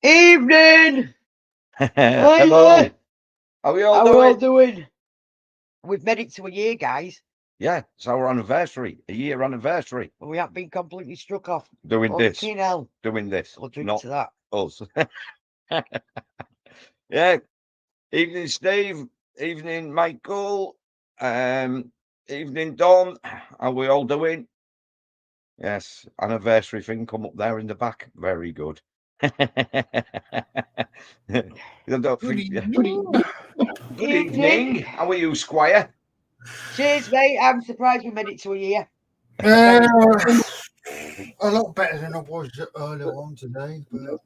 Evening! Hello. How are we all How doing? we all doing? We've made it to a year, guys. Yeah, it's our anniversary, a year anniversary. But we haven't been completely struck off. Doing this, Fucking hell. doing this. We'll drink Not to that. us. Yeah. Evening, Steve. Evening, Michael. Evening, Don. How we all doing? Yes, anniversary thing come up there in the back. Very good. Good evening. How are you, Squire? Cheers, mate. I'm surprised we made it to a year. A lot better than I was earlier on today. But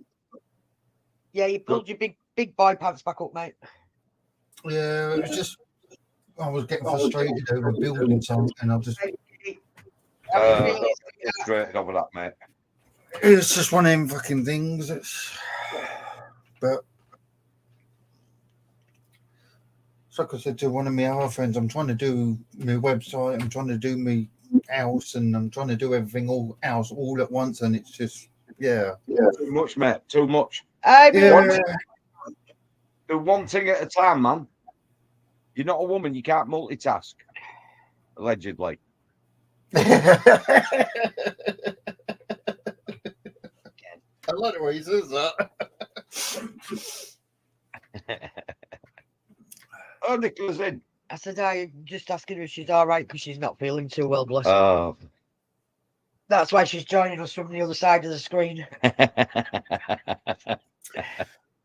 Yeah, you pulled your big boy pants back up, mate. yeah, it was just I was getting frustrated over building something, and I just Straight over that, mate. it's just one of them fucking things. But it's like I said to one of my other friends, I'm trying to do my website, I'm trying to do my house, and I'm trying to do everything all at once, and it's just too much, mate. Too much. Do one thing at a time, man. You're not a woman. You can't multitask. Allegedly. I like the way he says that. Oh, Nicola's in. I said, I'm just asking her if she's all right because she's not feeling too well, bless her. Oh. That's why she's joining us from the other side of the screen.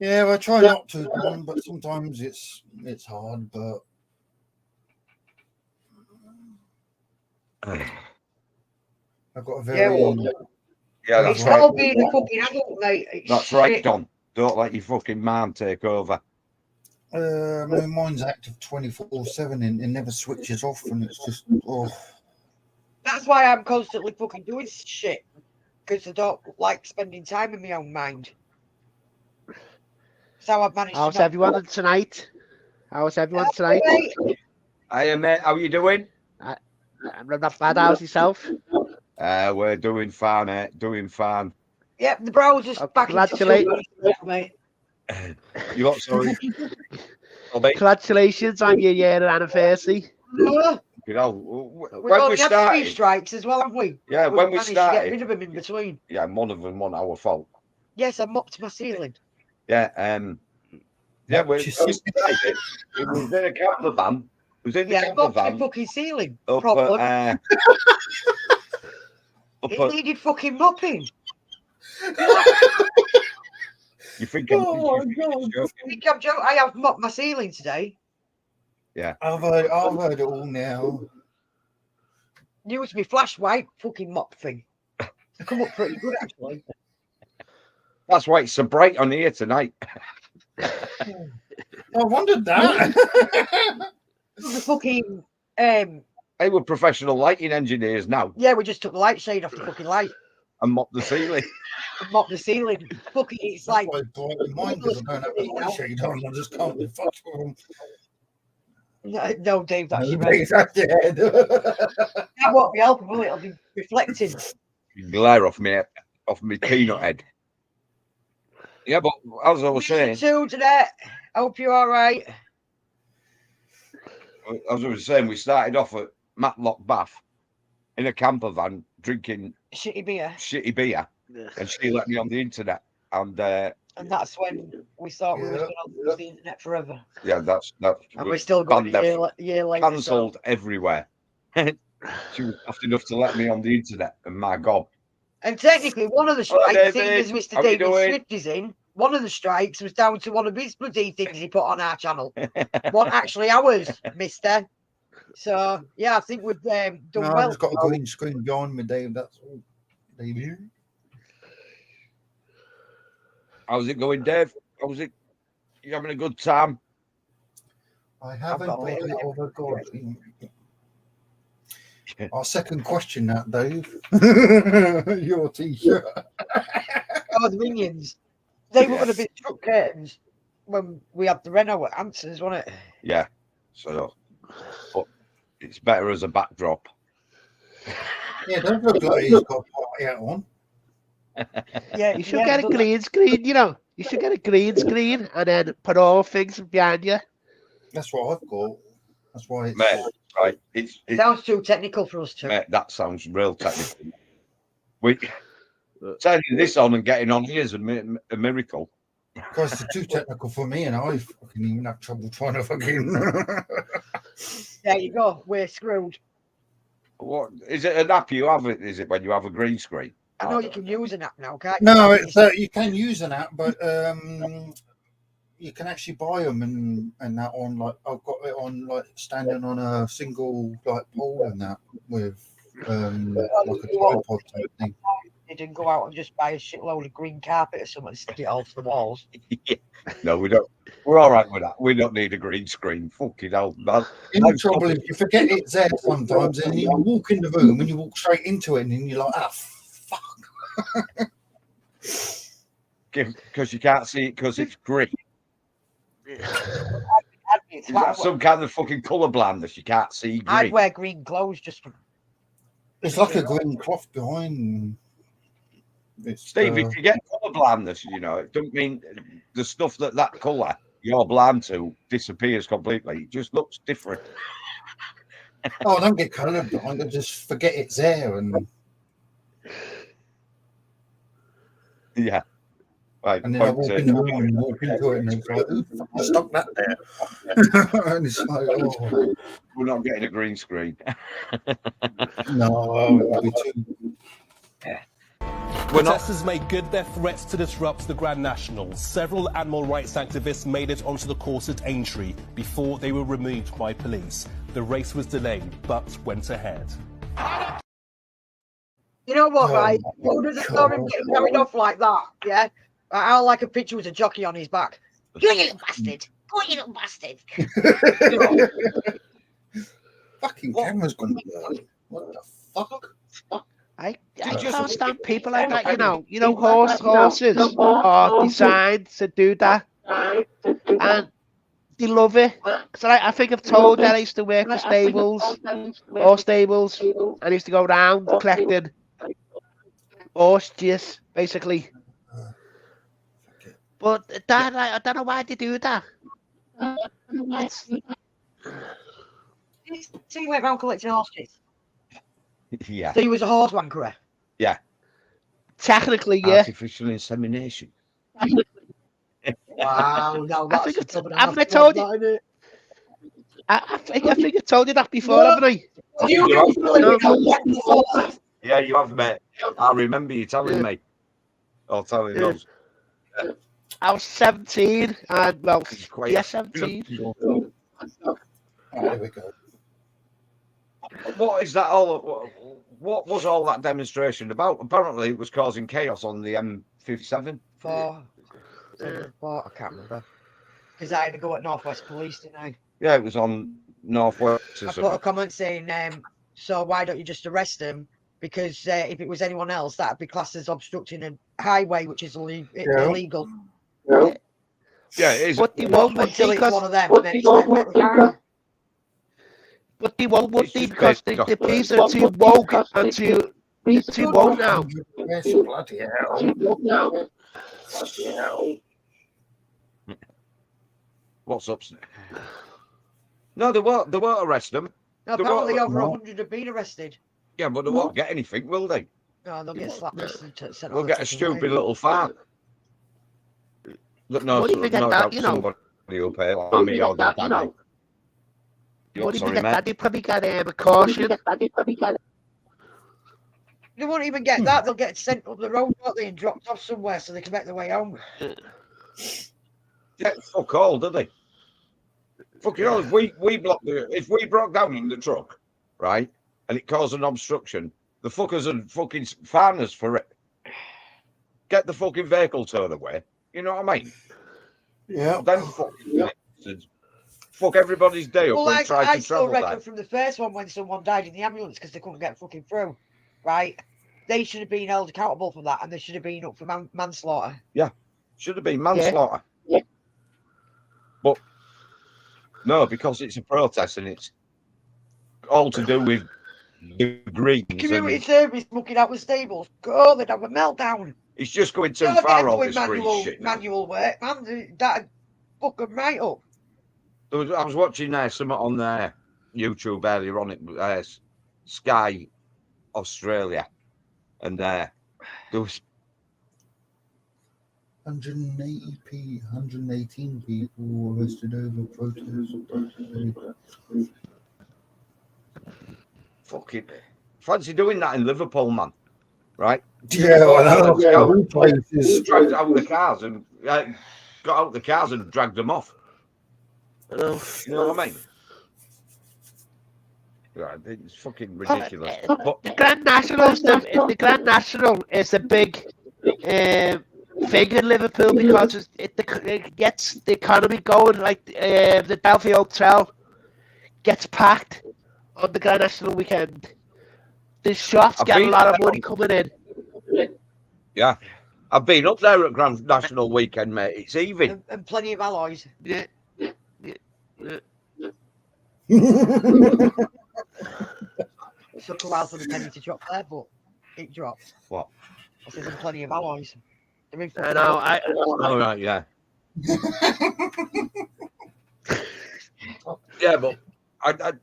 Yeah, I try not to, but sometimes it's hard. But I've got a very it's all being a fucking adult, mate. That's right, Don. Don't let your fucking mom take over. mine's active 24/7 and it never switches off, and it's just That's why I'm constantly fucking doing shit, because I don't like spending time in my own mind. So I've managed. How's everyone tonight? How's everyone tonight? Hiya, mate. How you doing? I'm not bad. How's yourself? We're doing fine, mate. Doing fine. Yep, the browser's back Congratulations, mate. You lot, sorry. Congratulations on your year anniversary. You know, when we had started, 3 strikes as well, haven't we? Yeah, when we managed started, to get rid of them in between. Yeah, one of them wasn't our fault. Yes, I mopped my ceiling. Yeah, we started. It was in a camper van. It was in the camper van. Fucking ceiling. Up it needed fucking mopping. You think I'm joking? I have mopped my ceiling today. Yeah. I've heard it all now. Used my flash white fucking mop thing. It's come up pretty good, actually. That's why it's so bright on here tonight. I wondered that. The fucking They were professional lighting engineers now. Yeah, we just took the light shade off the fucking light and mopped the ceiling. Mop the ceiling. Fucking, it's like. Mine because I don't have the light shade on. I just can't be fucked with them. No, Dave, that's your head. That won't be helping, will it? It'll be reflecting. Glare off me peanut head. Yeah, but as I was saying, today. Hope you're all right. As I was saying, we started off at Matlock Bath in a camper van drinking shitty beer, and she let me on the internet, and that's when we thought we were going to lose the internet forever. Yeah, that's and we're still going a year later. Cancelled everywhere. She was daft enough to let me on the internet, and my God. And technically, one of the strikes, as Mr. David Swift is in, one of the strikes was down to one of his bloody things he put on our channel. One actually ours, mister. So, yeah, I think we've done well. I've just got a green screen behind me, Dave. That's all. Dave. How's it going, Dave? How's it? You having a good time? I haven't got it over God. Our second question, that Dave. Your t-shirt. Oh, the minions. They were going to be truck curtains when we had the Renault answers, wasn't it? Yeah. So, but it's better as a backdrop. Yeah, don't look like he's got a party hat on. Yeah, you should get a green screen, you know. You should get a green screen and then put all things behind you. That's what I've got. That's why it's Mate, right. It Sounds too technical for us two. mate, that sounds real technical. We turning this on and getting on here is a miracle. Guys, it's too technical for me, and I fucking even have trouble trying to fucking. There you go. We're screwed. What is it? An app you have? Is it when you have a green screen? I know you can use an app now, can't you? No, it's you can use an app, but you can actually buy them and that on like I've got it on like standing on a single like pole and that with like a tripod type thing. You didn't go out and just buy a shitload of green carpet or something and stick it all to the walls. Yeah. No, we don't. We're all right with that. We don't need a green screen. Fucking hell, man. The trouble is you forget it's there sometimes, and you walk in the room and you walk straight into it, and then you're like, ah, fuck. Because you can't see it because it's green. It's Is that some kind of fucking colour blindness? You can't see green. I'd wear green clothes just for. It's like a green cloth behind. It's, Steve, if you get colour blindness, you know, it doesn't mean the stuff that colour you're blind to disappears completely. It just looks different. Oh, I don't get colour blind. I just forget it's there, and Yeah. Right. then I walk in the room and walk into it, and it's like, ooh, fucking stuck that there. And it's like, oh We're not getting a green screen. no, it'll be too. Protesters made good their threats to disrupt the Grand National. Several animal rights activists made it onto the course at Aintree before they were removed by police. The race was delayed, but went ahead. You know what, right? Who doesn't know him getting carried off like that? Yeah? I like a picture with a jockey on his back. Go, you little bastard. Go, you little bastard. Fucking camera's gone blurry. What the fuck? I can't stand people like that, you know. You know, horses are designed to do that. And they love it. So I think I've told that I used to work for stables. I used to go around collecting horse juice, basically. But that, I don't know why they do that. So you went around collecting horses? Yeah. So you was a horse wankerer? Yeah. Technically, yeah. Artificial insemination. Wow, no, I think haven't I told you? I think I told you that before, haven't I? Yeah, you have, mate. I remember you telling me. Or telling us. I was 17, and well, Quite yeah, 17. There we go. What is that all? What was all that demonstration about? Apparently, it was causing chaos on the M57. I can't remember. Because I had to go at Northwest Police, didn't I? Yeah, it was on Northwest. I put a comment saying, so why don't you just arrest him? Because if it was anyone else, that'd be classed as obstructing a highway, which is illegal. Yeah, it is. But they won't, Until it's because one of them. And then it's but they won't, because the police are too woke and too woke now. Yes, bloody hell. What's up? No, they won't arrest them. No, apparently over 100 have been arrested. Yeah, but they won't get anything, will they? No, they'll get slapped. They'll get a stupid little fine. Look, no, What do you no get doubt that, you know? somebody will pay. Like me or the daddy. What if Sorry, you get mate. that? They probably get a caution. They won't even get that. They'll get sent up the road, won't they, and dropped off somewhere so they can make their way home. Yeah, fuck all, do they? Fuck you know, if we broke down in the truck, right, and it caused an obstruction, the fuckers would fucking fine us for it. Get the fucking vehicle turned away. You know what I mean? Yeah. Then fuck everybody's day up Well, and try I to still travel reckon there. from the first one when someone died in the ambulance because they couldn't get fucking through, right? They should have been held accountable for that, and they should have been up for manslaughter. Should have been manslaughter. Yeah. But no, because it's a protest and it's all to do with the Greens. Community service looking out the stables. Go, they'd have a meltdown. He's just going too far on this green shit. Manual work, man. That fuck him right up. I was watching something on YouTube earlier on. It Sky Australia, and there was 118 people arrested over protests. Fucking fancy doing that in Liverpool, man. Right? Yeah, I know. Dragged out the cars and got out the cars and dragged them off. You know what I mean? Right, it's fucking ridiculous. The Grand National is a big thing in Liverpool because it gets the economy going. Like the Delphi Hotel gets packed on the Grand National weekend. The shops get a lot of money coming in. Yeah, I've been up there at Grand National weekend, mate. It's even and plenty of alloys. Yeah. It took a while for the penny to drop there, but it dropped. What? I said there's plenty of alloys. I know. Oh right, yeah. Yeah, but I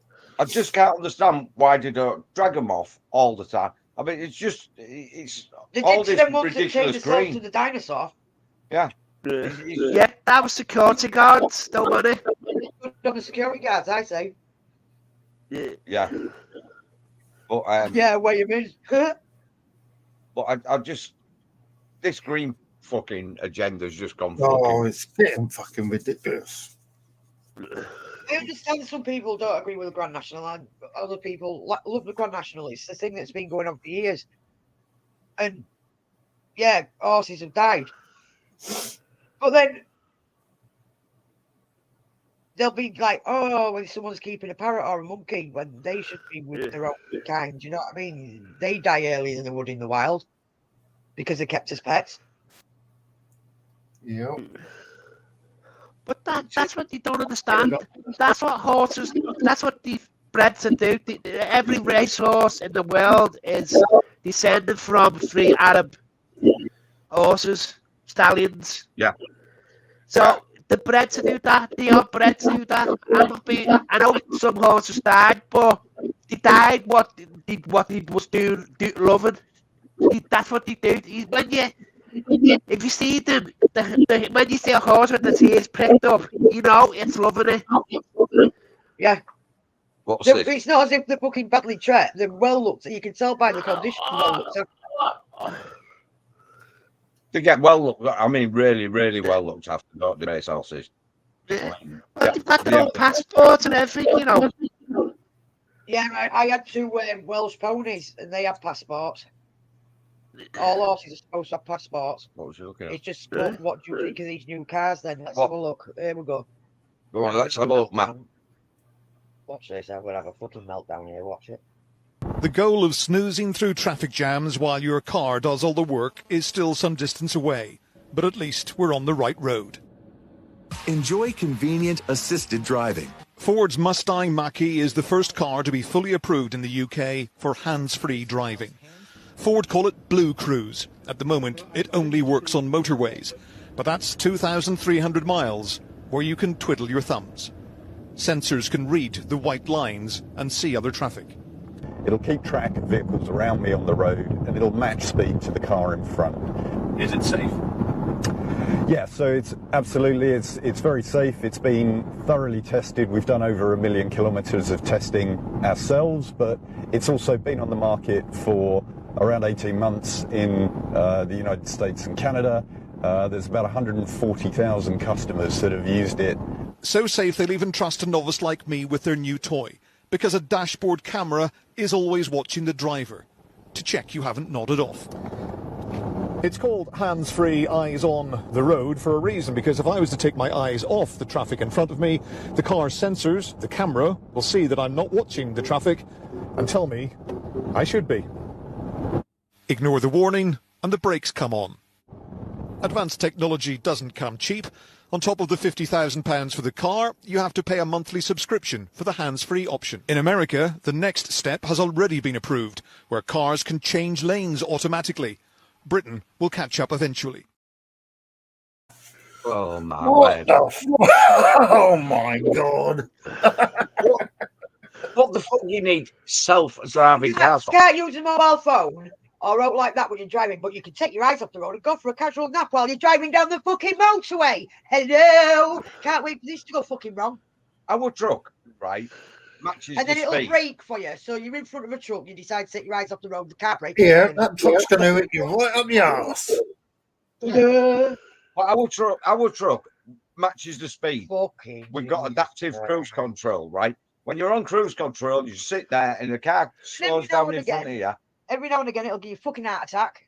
just can't understand why they don't drag them off all the time. I mean, it's they all did this them once that changed the green to the dinosaur. Yeah. Yeah, that was security guards. Don't worry. On the security guards, I say. Yeah. But yeah, wait a minute. But I just this green fucking agenda's just gone. It's getting fucking ridiculous. I understand some people don't agree with the Grand National, and other people love the Grand National. It's the thing that's been going on for years. And yeah, horses have died. But then they'll be like, oh, when someone's keeping a parrot or a monkey, when they should be with their own kind. You know what I mean? They die earlier than they would in the wild because they're kept as pets. Yeah. But that's what you don't understand. That's what horses, that's what the breds do. Every racehorse in the world is descended from 3 Arab horses, stallions. Yeah. So the breds do that, the old breds do that. I know some horses died, but they died what he was doing loving. That's what they do. If you see them, when you see a horse with its ears pricked up, you know it's loving it. Yeah. It's not as if they're fucking badly trapped. They're well looked at. You can tell by the condition. They get well looked. I mean, really, really well looked after. Don't the race horses? Yeah. Well, they've got their own passports and everything, you know. Yeah, I had 2 Welsh ponies, and they have passports. All horses are supposed to have passports. What was you looking at? It's just what do you think of these new cars then? Let's have a look. Here we go. Go on, let's have a look, Matt. Watch this, I'm going to have a fucking meltdown here, watch it. The goal of snoozing through traffic jams while your car does all the work is still some distance away, but at least we're on the right road. Enjoy convenient assisted driving. Ford's Mustang Mach-E is the first car to be fully approved in the UK for hands-free driving. Ford call it Blue Cruise. At the moment, it only works on motorways, but that's 2,300 miles where you can twiddle your thumbs. Sensors can read the white lines and see other traffic. It'll keep track of vehicles around me on the road, and it'll match speed to the car in front. Is it safe? Yeah, so it's absolutely, it's very safe. It's been thoroughly tested. We've done over 1 million kilometres of testing ourselves, but it's also been on the market for around 18 months in the United States and Canada. There's about 140,000 customers that have used it. So safe they'll even trust a novice like me with their new toy, because a dashboard camera is always watching the driver to check you haven't nodded off. It's called hands-free, eyes on the road for a reason, because if I was to take my eyes off the traffic in front of me, the car's sensors, the camera, will see that I'm not watching the traffic and tell me I should be. Ignore the warning and the brakes come on. Advanced technology doesn't come cheap. On top of the £50,000 for the car, you have to pay a monthly subscription for the hands-free option. In America, the next step has already been approved, where cars can change lanes automatically. Britain will catch up eventually. Oh my What word. Oh my God. What the fuck do you need self-driving cars for? You can't use a mobile phone or out like that when you're driving, but you can take your eyes off the road and go for a casual nap while you're driving down the fucking motorway. Hello! Can't wait for this to go fucking wrong. Our truck, right, matches And then the it'll speed. brake for you. So you're in front of a truck, you decide to take your eyes off the road, the car brake. Yeah, that truck's going to hit you right up the arse. But our truck matches the speed. Fucking We've got adaptive cruise control, right? When you're on cruise control, you sit there and the car slows down in front of you. Every now and again, it'll give you a fucking heart attack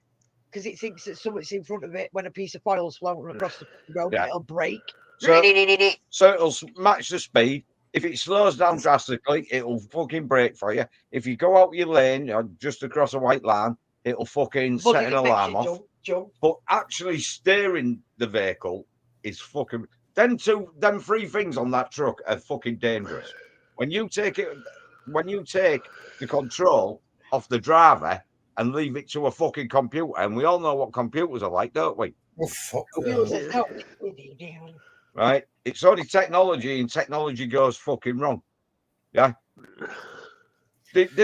because it thinks that something's in front of it when a piece of foil's floating across the road. Yeah. It'll brake. So it'll match the speed. If it slows down drastically, it'll fucking brake for you. If you go out your lane or just across a white line, it'll fucking set an alarm off. Jump. But actually steering the vehicle is fucking... Them three things on that truck are fucking dangerous. When you take the control off the driver and leave it to a fucking computer, and we all know what computers are like, don't we? Oh, fuck. Right? It's only technology, and technology goes fucking wrong. Yeah. Makes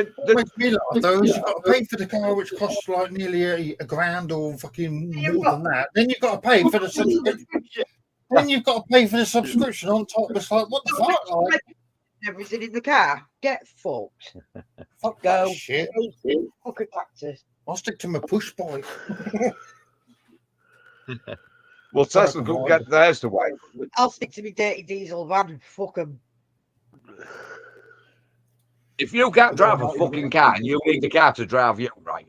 me laugh, though. You've got to pay for the car, which costs like nearly a grand or fucking more than that. Then you've got to pay for the subscription. Then you've got to pay for the subscription on top. It's like, what the fuck? Like, everything in the car. Get fucked. Fuck Go. that shit. Fuck a cactus. I'll stick to my push bike. Well, Tesla could get theirs to wait. I'll stick to my dirty diesel van. Fuck them. If you can't drive a fucking car and you need the car to drive you, right?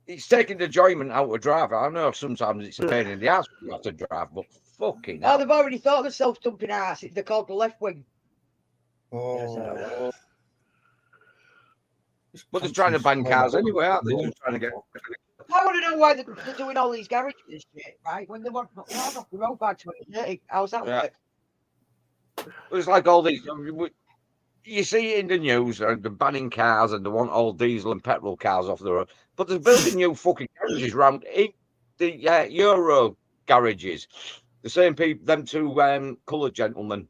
It's taking the enjoyment out of driver. I know sometimes it's a pain in the ass when you have to drive, but fucking hell. They've already thought of the self-dumping ass. They're called the left wing. Oh. But they're trying to ban cars anyway, aren't they? They're just trying to get... I want to know why they're doing all these garages and shit, right? When they want off the road by 2030. How's that work? It's like all these... You see it in the news, they're banning cars and they want all diesel and petrol cars off the road. But they're building new fucking garages around the Euro garages. The same people, them two coloured gentlemen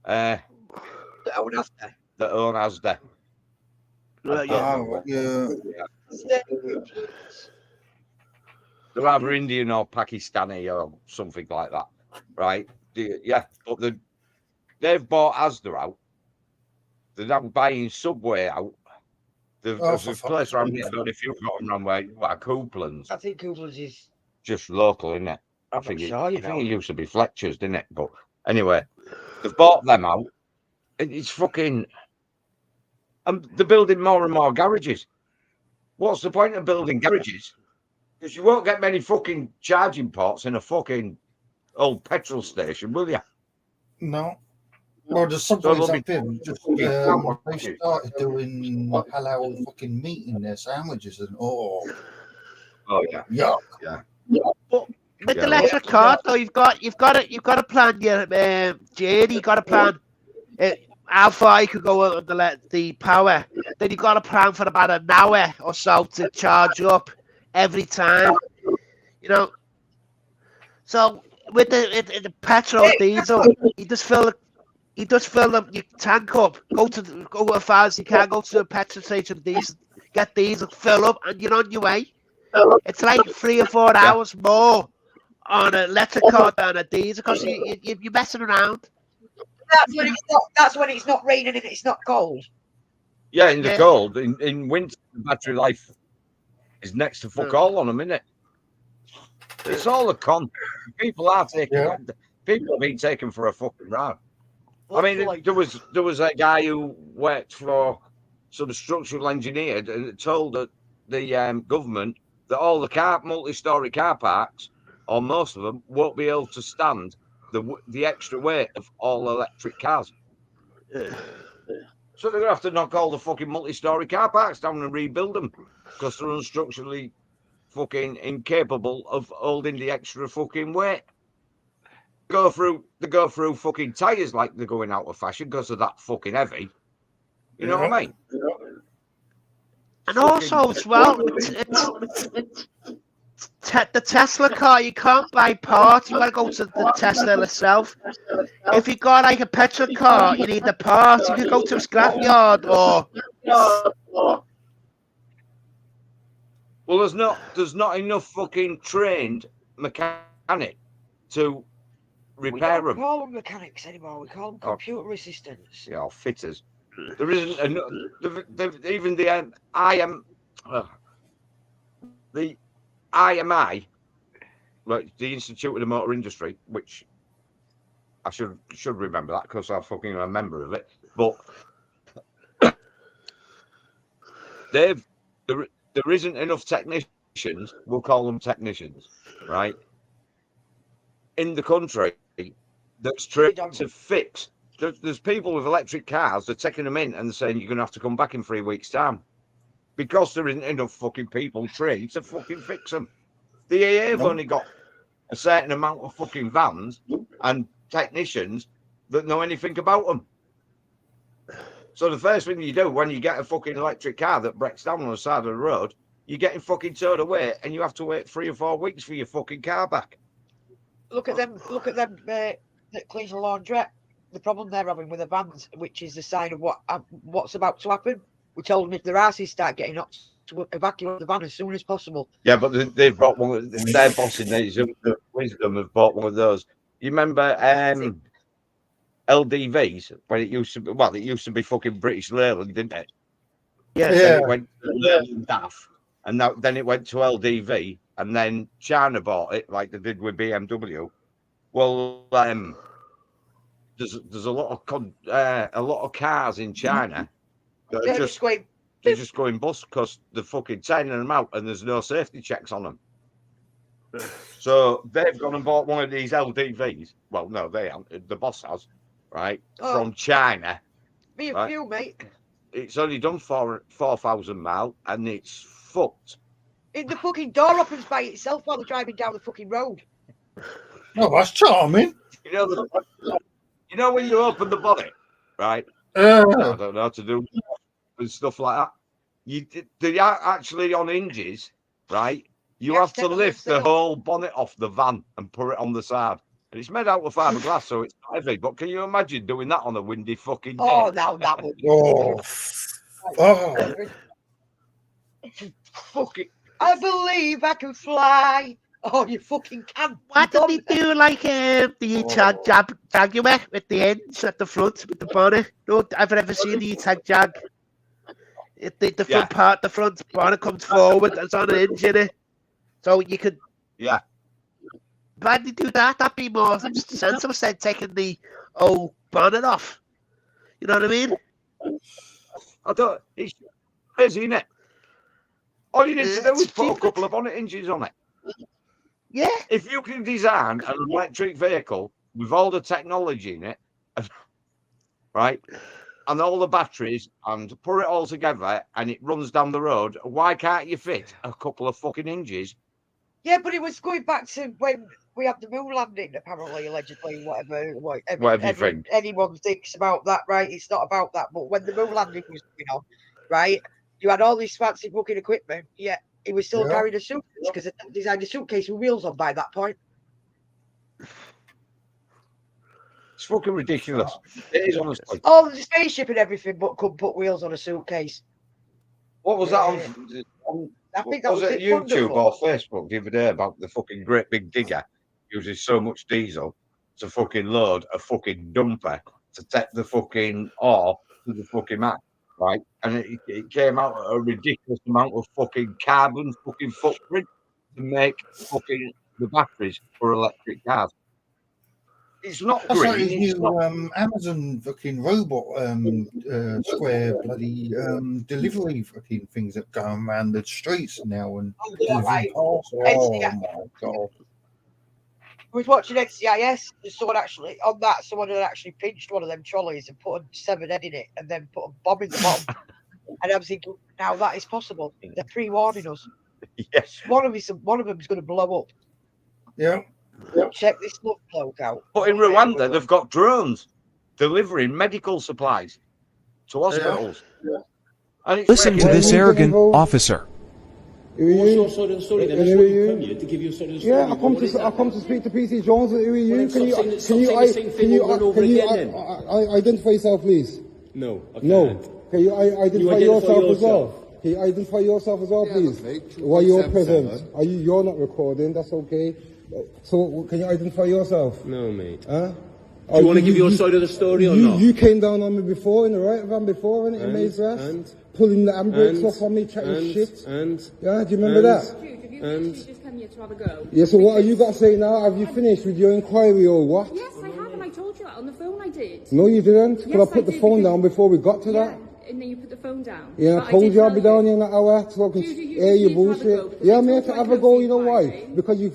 that own Asda. They're either Indian or Pakistani or something like that, right? But they've bought Asda out. They're now buying Subway out. There's a place around here, I don't know if you've got them around where Couplands. I think Couplands is just local, isn't it? I think it used to be Fletcher's, didn't it? But anyway, they've bought them out. It's fucking... And they're building more and more garages. What's the point of building garages? Because you won't get many fucking charging ports in a fucking old petrol station, will you? No. Well, there's something up in. They started doing halal fucking meat in their sandwiches and yeah. But with the electric car, though, you've got to plan your journey. You've got to plan how far you could go on the power. Then you've got to plan for about an hour or so to charge up every time. You know. So with the petrol, diesel, you just fill them, you tank up, go as far as you can, go to the petrol station, get diesel, fill up, and you're on your way. It's like 3 or 4 hours more on an electric car than a diesel because you're messing around. That's when it's not raining and it's not cold. Yeah, in the cold. In winter, the battery life is next to fuck all on them, isn't it? It's all a con. People are taking. People have been taken for a fucking ride. I mean, there was a guy who worked for some structural engineer and told the government that all the multi-story car parks, or most of them, won't be able to stand the extra weight of all electric cars. So they're going to have to knock all the fucking multi-story car parks down and rebuild them because they're unstructurally fucking incapable of holding the extra fucking weight. They go through fucking tyres like they're going out of fashion because they're that fucking heavy. You know what I mean? And also as well, the Tesla car, you can't buy parts. You got to go to the Tesla itself. If you got like a petrol car, you need the parts. You can go to a scrapyard or. Well, there's not enough fucking trained mechanic to repair them. We don't call them mechanics anymore. We call them computer assistants. Yeah, or fitters. There isn't enough. Even the IMI, like the Institute of the Motor Industry, which I should remember that because I'm fucking a member of it. But there isn't enough technicians. We'll call them technicians, right? In the country that's trained to fix. There's people with electric cars. They're taking them in and saying you're going to have to come back in 3 weeks' time because there isn't enough fucking people trained to fucking fix them. The AA have only got a certain amount of fucking vans and technicians that know anything about them. So the first thing you do when you get a fucking electric car that breaks down on the side of the road, you're getting fucking towed away and you have to wait 3 or 4 weeks for your fucking car back. Look at them that cleans the laundrette. The problem they're having with the vans, which is a sign of what's about to happen. We told them if their asses start getting up to evacuate the van as soon as possible. Yeah, but they've bought one. Their boss in the wisdom have bought one of those. You remember LDVs when it used to be? Well, it used to be fucking British Leyland, didn't it? Yeah. Then it went to Leyland DAF, and then it went to LDV, and then China bought it like they did with BMW. Well, there's a lot of cars in China that are they're just going bust because they're fucking turning them out and there's no safety checks on them. So they've gone and bought one of these LDVs. Well, no, they haven't. The boss has, right? From China. Me and you, mate. It's only done 4,000 miles and it's fucked. The fucking door opens by itself while they're driving down the fucking road. Oh, that's charming. You know when you open the bonnet, right? I don't know how to do and stuff like that. They are actually on hinges, right? You have to lift the whole bonnet off the van and put it on the side. And it's made out of fiberglass, so it's not heavy. But can you imagine doing that on a windy fucking day? Oh, no, that would be fuck it. I believe I can fly. Oh, you fucking can. Why did they do like the Jaguar with the ends at the front with the bonnet? No, I've never seen the E-Tag Jag. The front part, the front bonnet comes forward. It's on an hinge in it, so you could. Yeah. Why did they do that? That'd be more sensible than taking the old bonnet off. You know what I mean? I don't. It's crazy, isn't it? All you need to do is put a couple of bonnet hinges on it. Yeah. If you can design an electric vehicle with all the technology in it, right, and all the batteries, and put it all together, and it runs down the road, why can't you fit a couple of fucking hinges? Yeah, but it was going back to when we had the moon landing, apparently, allegedly, whatever you think. Anyone thinks about that, right? It's not about that. But when the moon landing was going on, right, you had all this fancy fucking equipment, yet he was still carrying a suitcase because they designed a suitcase with wheels on by that point. It's fucking ridiculous. It is, honestly. Oh, the spaceship and everything, but couldn't put wheels on a suitcase. What was that on? I think that was it YouTube or Facebook the other day about the fucking great big digger uses so much diesel to fucking load a fucking dumper to take the fucking ore to the fucking map, right? And it came out a ridiculous amount of fucking carbon fucking footprint to make fucking the batteries for electric cars. It's not That's green. like these new Amazon fucking robot square bloody delivery fucking things that go around the streets now and delivering parcels. Oh my god! I was watching NCIS. Someone had actually pinched one of them trolleys and put a severed head in it, and then put a bomb in the bottom. And I'm thinking, now that is possible. They're pre-warning us. Yes. One of them is going to blow up. Yeah. Check this look bloke out. But in Rwanda, they've got drones delivering medical supplies to hospitals. Listen to this arrogant officer. What's your side of the story then? That's what you come here to give your side of the story. Yeah, I come to speak to PC Jones. Who are you? Can you identify yourself, please? No, I can't. No. Can you identify yourself as well? Can you identify yourself as well, please? While you're present. You're not recording, that's okay. So, can you identify yourself? No, mate. Huh? Do you want to give your side of the story or not? You came down on me before in the right van before, in Maze West, pulling the handbrakes off on me, chatting shit. Yeah, do you remember that? Dude, have you just come here to have a go? Yeah, so what have you got to say now? Have you finished with your inquiry or what? Yes, I have, and I told you that on the phone. I did. No, you didn't. Yes, Because I put the phone down before we got to that. And then you put the phone down. Yeah, I told you I'll be down here in an hour so I can air your bullshit. Yeah, I'm here to have a go, you know why? Because you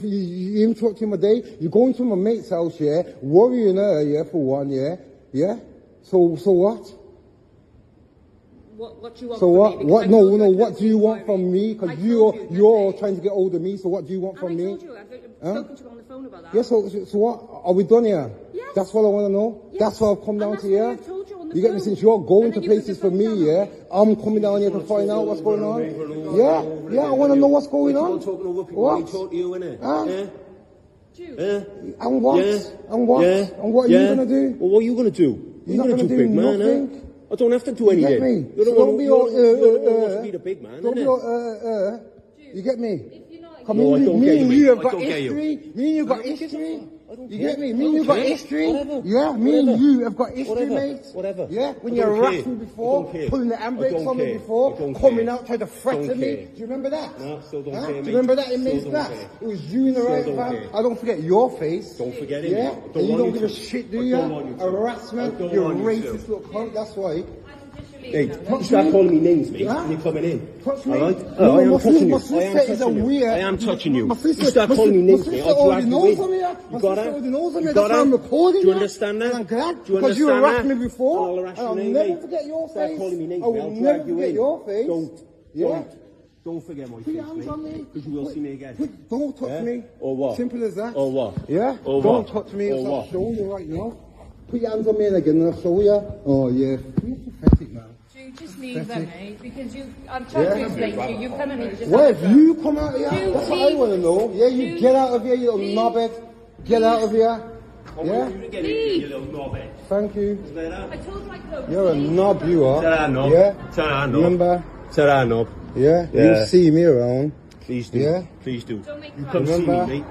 interrupted my day. You're going to my mate's house, yeah, worrying her, yeah, for one, yeah? Yeah? So what? What do you want so from what? me? What? No, what do you want from me? Because you're trying to get hold of me, so what do you want from me? I told you, I've spoken to you on the phone about that. Yeah, so what? Are we done here? Yes. That's what I want to know. Yes. That's why I've come down to here. You get me? Phone. Since you're going to places for me, yeah, I'm coming down here to find out what's going on. Yeah, I want to know what's going on. What? And what? And what? And what are you going to do? Well, what are you going to do? You're not going to do big man, nothing. I don't have to do anything. You get me? You're the one who be the big man, don't be all, you get me? Come no, in, me and you have got history. Me and you got history. You get me? Me and you got history. Yeah, me and you have got history, mate. Whatever. Yeah, when you harassed me before, pulling the handbrakes on me before, coming out trying to threaten me. Do you remember that? No, still don't care, mate. Do you remember that in Maze Black? It was you in the right van. I don't forget your face. Don't forget it. Yeah, and you don't give a shit, do you? Harassment. You're a racist little cunt. That's why. Hey, you start calling me names, mate, when you're coming in. Touch me. Alright? No, I am touching you. I am touching you. You start calling me names, mate. I'll drag you in. You got it? You got it? Do you understand that? Do you understand that? Because you harassed me before. I'll harass you, I'll mate. never forget your face. Start calling me names, I mate. will I'll never drag you forget in. your face. Don't forget my face, mate. Because you will see me again. Don't touch me. Or what? Simple as that. Or what? Yeah? Or don't what? touch me. Or I'll show you right now. Put your hands on me again and I'll show you. Oh, yeah. You're pathetic, man. Just leave them, mate, because I'm trying to explain to you. You come in and just. Well, if you come out here, that's what I want to know. Yeah, you get out of here, you little knobhead. Get out of here. Yeah? Leave. You little knobhead. Thank you. I told you I could. You're a knob, you are. Ta-ra, knob. Yeah? Ta-ra, knob. Remember? Ta-ra, knob. Yeah? You see me around. Please do. Yeah? Please do. You come see me, mate.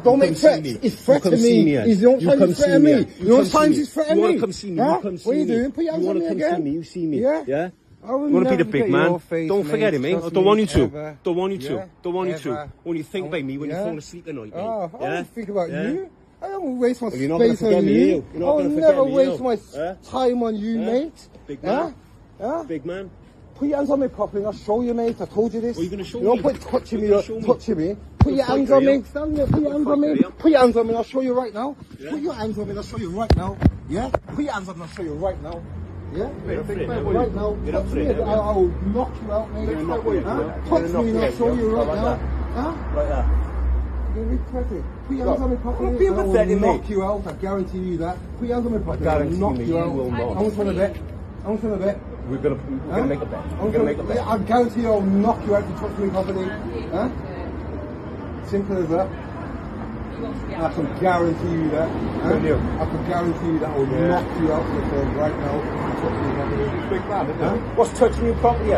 Don't make threats. He's threatening me. He's the only time he's threatening me. The only time he's threatening me. You want to come see me? You come see me. What are you doing? Put your hands on me again. You want to come see me? You see me. Yeah? Yeah? I will You want to be the never big forget man? your face, Don't forget mate. it, mate. Trust I don't want you me, to. ever. Don't want you to. Yeah? Don't want you Ever. to. When you think about me, when you're falling asleep at night, mate. Oh, I Yeah? don't think about Yeah? you. I don't waste my Well, you're not gonna space forget on me, you. are you? You're not I'll gonna never forget me, waste my Yeah? time on you, Yeah? mate. Big man. Yeah? Big man. Put your hands on me properly and I'll show you, mate. I told you this. What are you going to show You don't me? put touching me You're or gonna show me? touching me. Put your hands on me. Stand there. Put your hands on me. Yeah? Put your hands on me and I'll show you right now. Yeah? Put your hands on me and I'll show you right now. Yeah? Put your hands on me and I'll show you right now. Yeah? Right now. Touch me. I will knock you out, mate. Touch me and I'll show you right now. Huh? Like that. You're really pathetic. Put your hands on me properly. Don't be I will pathetic, knock mate. you out. I guarantee you that. Put your hands on me properly. I will guarantee knock me you you out. will not. I want to bet. I want to bet. We're gonna make a bet. We're gonna make a bet. Yeah, I guarantee I'll knock you out if you touch me properly. Huh? Simple as that. I can guarantee you that. Huh? I can guarantee you that I will knock you out of the phone right now if you touch me properly. Big man, isn't it? What's touching you properly?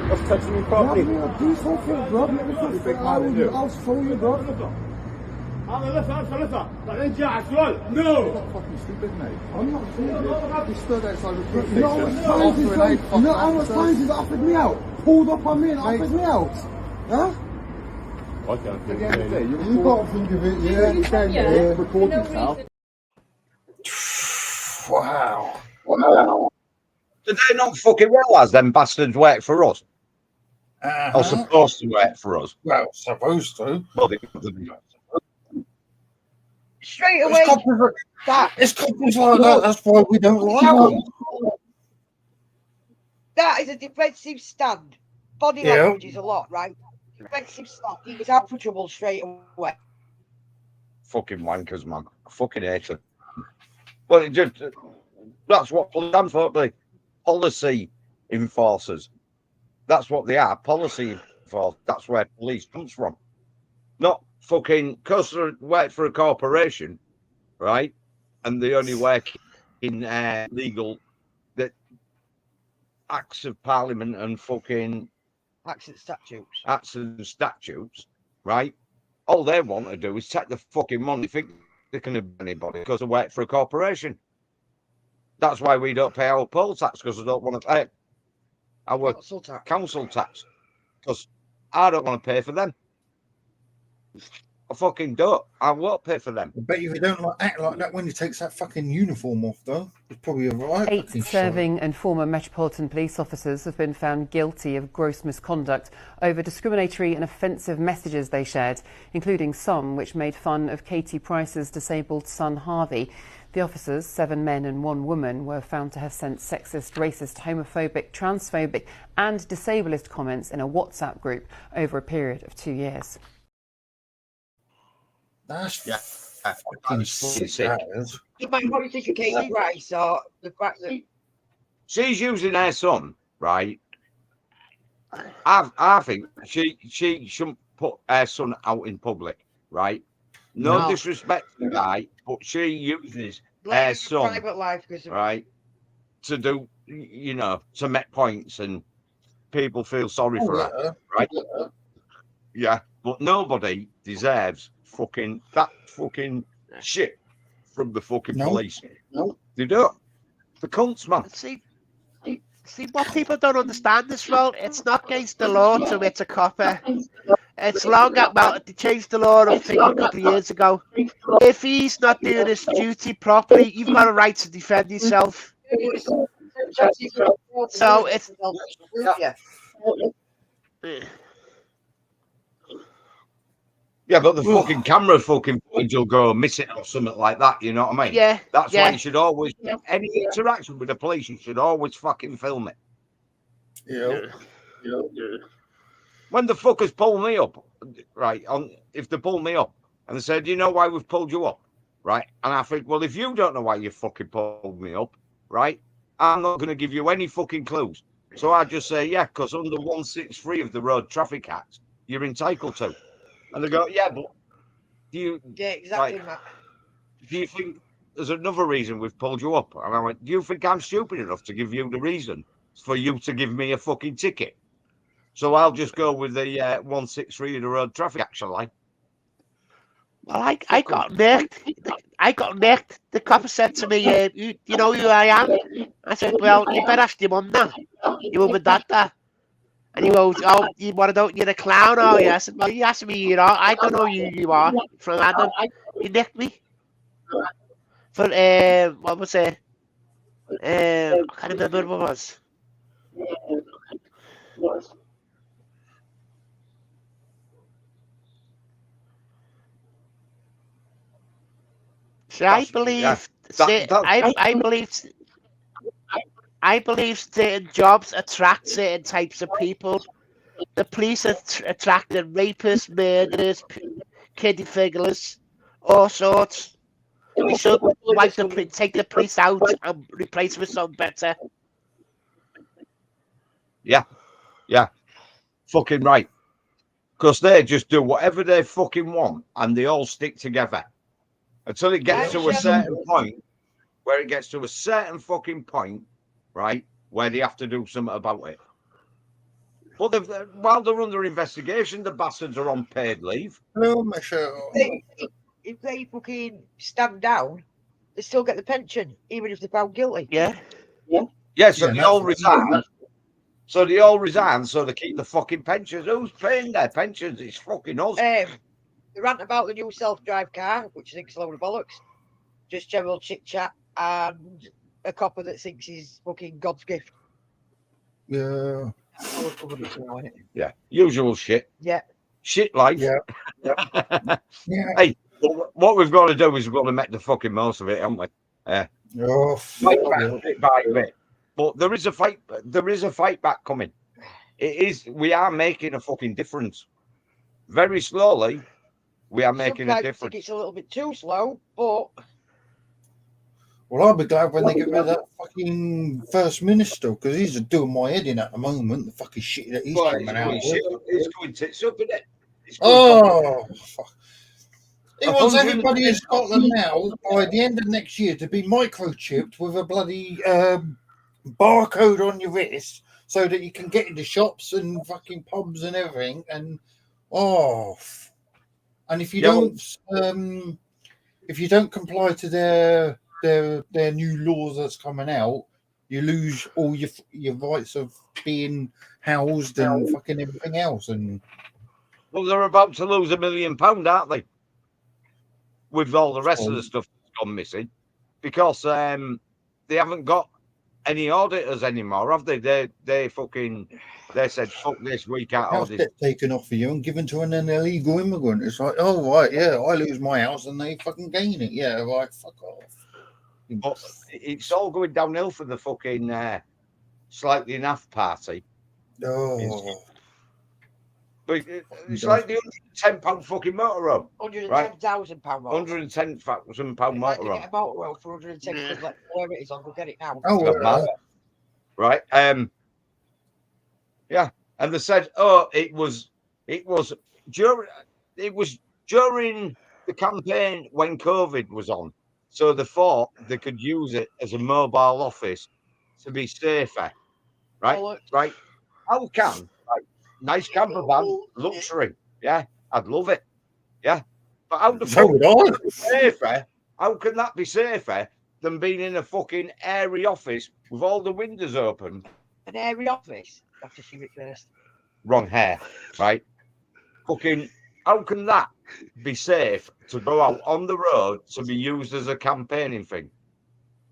What's touching you properly? Do something, bro. Let me touch I'll show you, bro. بعدين جاء على السؤال نو fucking stupid, mate. I'm not stupid. He stood outside the police station. You know how much times he's offered me out? Pulled up on me and offered me out. Huh? I can't think of it. You can't think of it, yeah. You can, record yourself. Wow. Did they not fucking realise them bastards work for us? Or supposed to work for us? Well, supposed to. Well, Straight away. It's companies like that. That's why we don't like them. That is a defensive stand. Body language is a lot, right? Defensive stand. He was approachable straight away. Fucking wankers, man. I fucking hate them. Well, it just, that's what police stand for, the policy enforcers. That's what they are policy for. That's where police comes from. Not fucking because they work for a corporation, right? And they only work in legal that acts of parliament and fucking acts and statutes, right? All they want to do is take the fucking money. Think they can have anybody because they work for a corporation. That's why we don't pay our poll tax, because we don't want to pay our council tax, because I don't want to pay for them. I fucking don't. I won't pay for them. I bet you if you don't act like that when he takes that fucking uniform off, though, it's probably a right. 8 serving and former Metropolitan Police officers have been found guilty of gross misconduct over discriminatory and offensive messages they shared, including some which made fun of Katie Price's disabled son Harvey. The officers, 7 men and 1 woman, were found to have sent sexist, racist, homophobic, transphobic and disableist comments in a WhatsApp group over a period of 2 years. That's fucking sick. What do you think of Katie Rice, or the fact that she's using her son, right? I think she shouldn't put her son out in public, right? No disrespect to the guy, but she uses her son, private life, right, to do, you know, to make points, and people feel sorry for her, right? Yeah, but nobody deserves that fucking shit from the fucking police. No, they don't. The cunts, man. See what people don't understand this role. It's not against the law to hit a copper. It's long out. Well, they changed the law, I think, a couple of years ago. If he's not doing his duty properly, you've got a right to defend yourself. So it's. Yeah, but the fucking camera fucking footage will go missing or something like that, you know what I mean? Yeah. That's why you should always, any interaction with the police, you should always fucking film it. Yeah. When the fuckers pull me up, right, if they pull me up and they say, do you know why we've pulled you up? Right? And I think, well, if you don't know why you fucking pulled me up, right, I'm not going to give you any fucking clues. So I just say, yeah, because under 163 of the Road Traffic Act, you're entitled to. And they go, yeah, but do you... Yeah, exactly, Matt. Do you think there's another reason we've pulled you up? And I went, do you think I'm stupid enough to give you the reason for you to give me a fucking ticket? So I'll just go with the 163 of the Road Traffic Act, shall I? Well, I got nicked. I got nicked. The copper said to me, you know who I am? I said, well, you better ask your mum that. Your mum and dad that. And he goes, oh, you want to know you're a clown, are you? I said, well, you asked me, you know, I don't know who you are from Adam. You nicked me. For, what was it? I can't remember what it was. See, I believe certain jobs attract certain types of people. The police attract rapists, murderers, kiddie figurers, all sorts. We should take the police out and replace them with something better. Yeah. Fucking right. Because they just do whatever they fucking want and they all stick together. Until it gets to a certain point, where it gets to a certain fucking point, right, where they have to do something about it. But while they're under investigation, the bastards are on paid leave. Hello, Michelle. If they fucking stand down, they still get the pension, even if they're found guilty. Yeah. So they all resign. So they all resign, so they keep the fucking pensions. Who's paying their pensions? It's fucking us. They rant about the new self-drive car, which I think is a load of bollocks. Just general chit-chat, and a copper that thinks he's fucking God's gift. Yeah. Yeah. Usual shit. Yeah. Shit life. Yeah. Hey, what we've got to do is we've got to make the fucking most of it, haven't we? Fight back bit by bit. But there is a fight. There is a fight back coming. It is. We are making a fucking difference. Very slowly, we are making a difference. I think it's a little bit too slow, but well, I'll be glad when they get rid of that fucking fucking First Minister, because he's doing my head in at the moment. The fucking shit that he's coming out with. It's going tits up, isn't it? Oh, fuck. He wants everybody in Scotland now, by the end of next year, to be microchipped with a bloody barcode on your wrist so that you can get into shops and fucking pubs and everything. And, and if you don't comply to their new laws that's coming out, you lose all your rights of being housed and fucking everything else. And well, they're about to lose £1 million, aren't they? With all the rest of the stuff that's gone missing, because they haven't got any auditors anymore, have they? They said, fuck this, we can't audit. House taken off of you and given to an illegal immigrant. It's like, oh right, yeah, I lose my house and they fucking gain it. Yeah, right, fuck off. But it's all going downhill for the fucking Slightly Enough party. Oh. But it's like the £110 fucking motorhome. £110,000 motorhome. £110,000 motorhome. Get a motorhome for 110 quid, like where it is, I'll go get it now. Right. Yeah. And they said, it was during the campaign when COVID was on. So they thought they could use it as a mobile office to be safer. Right? Right. How can nice camper van, luxury. Yeah, I'd love it. Yeah. But how the fuck safer? How can that be safer than being in a fucking airy office with all the windows open? An airy office? I have to see it first. Wrong hair, right? Fucking, how can that be safe to go out on the road to be used as a campaigning thing?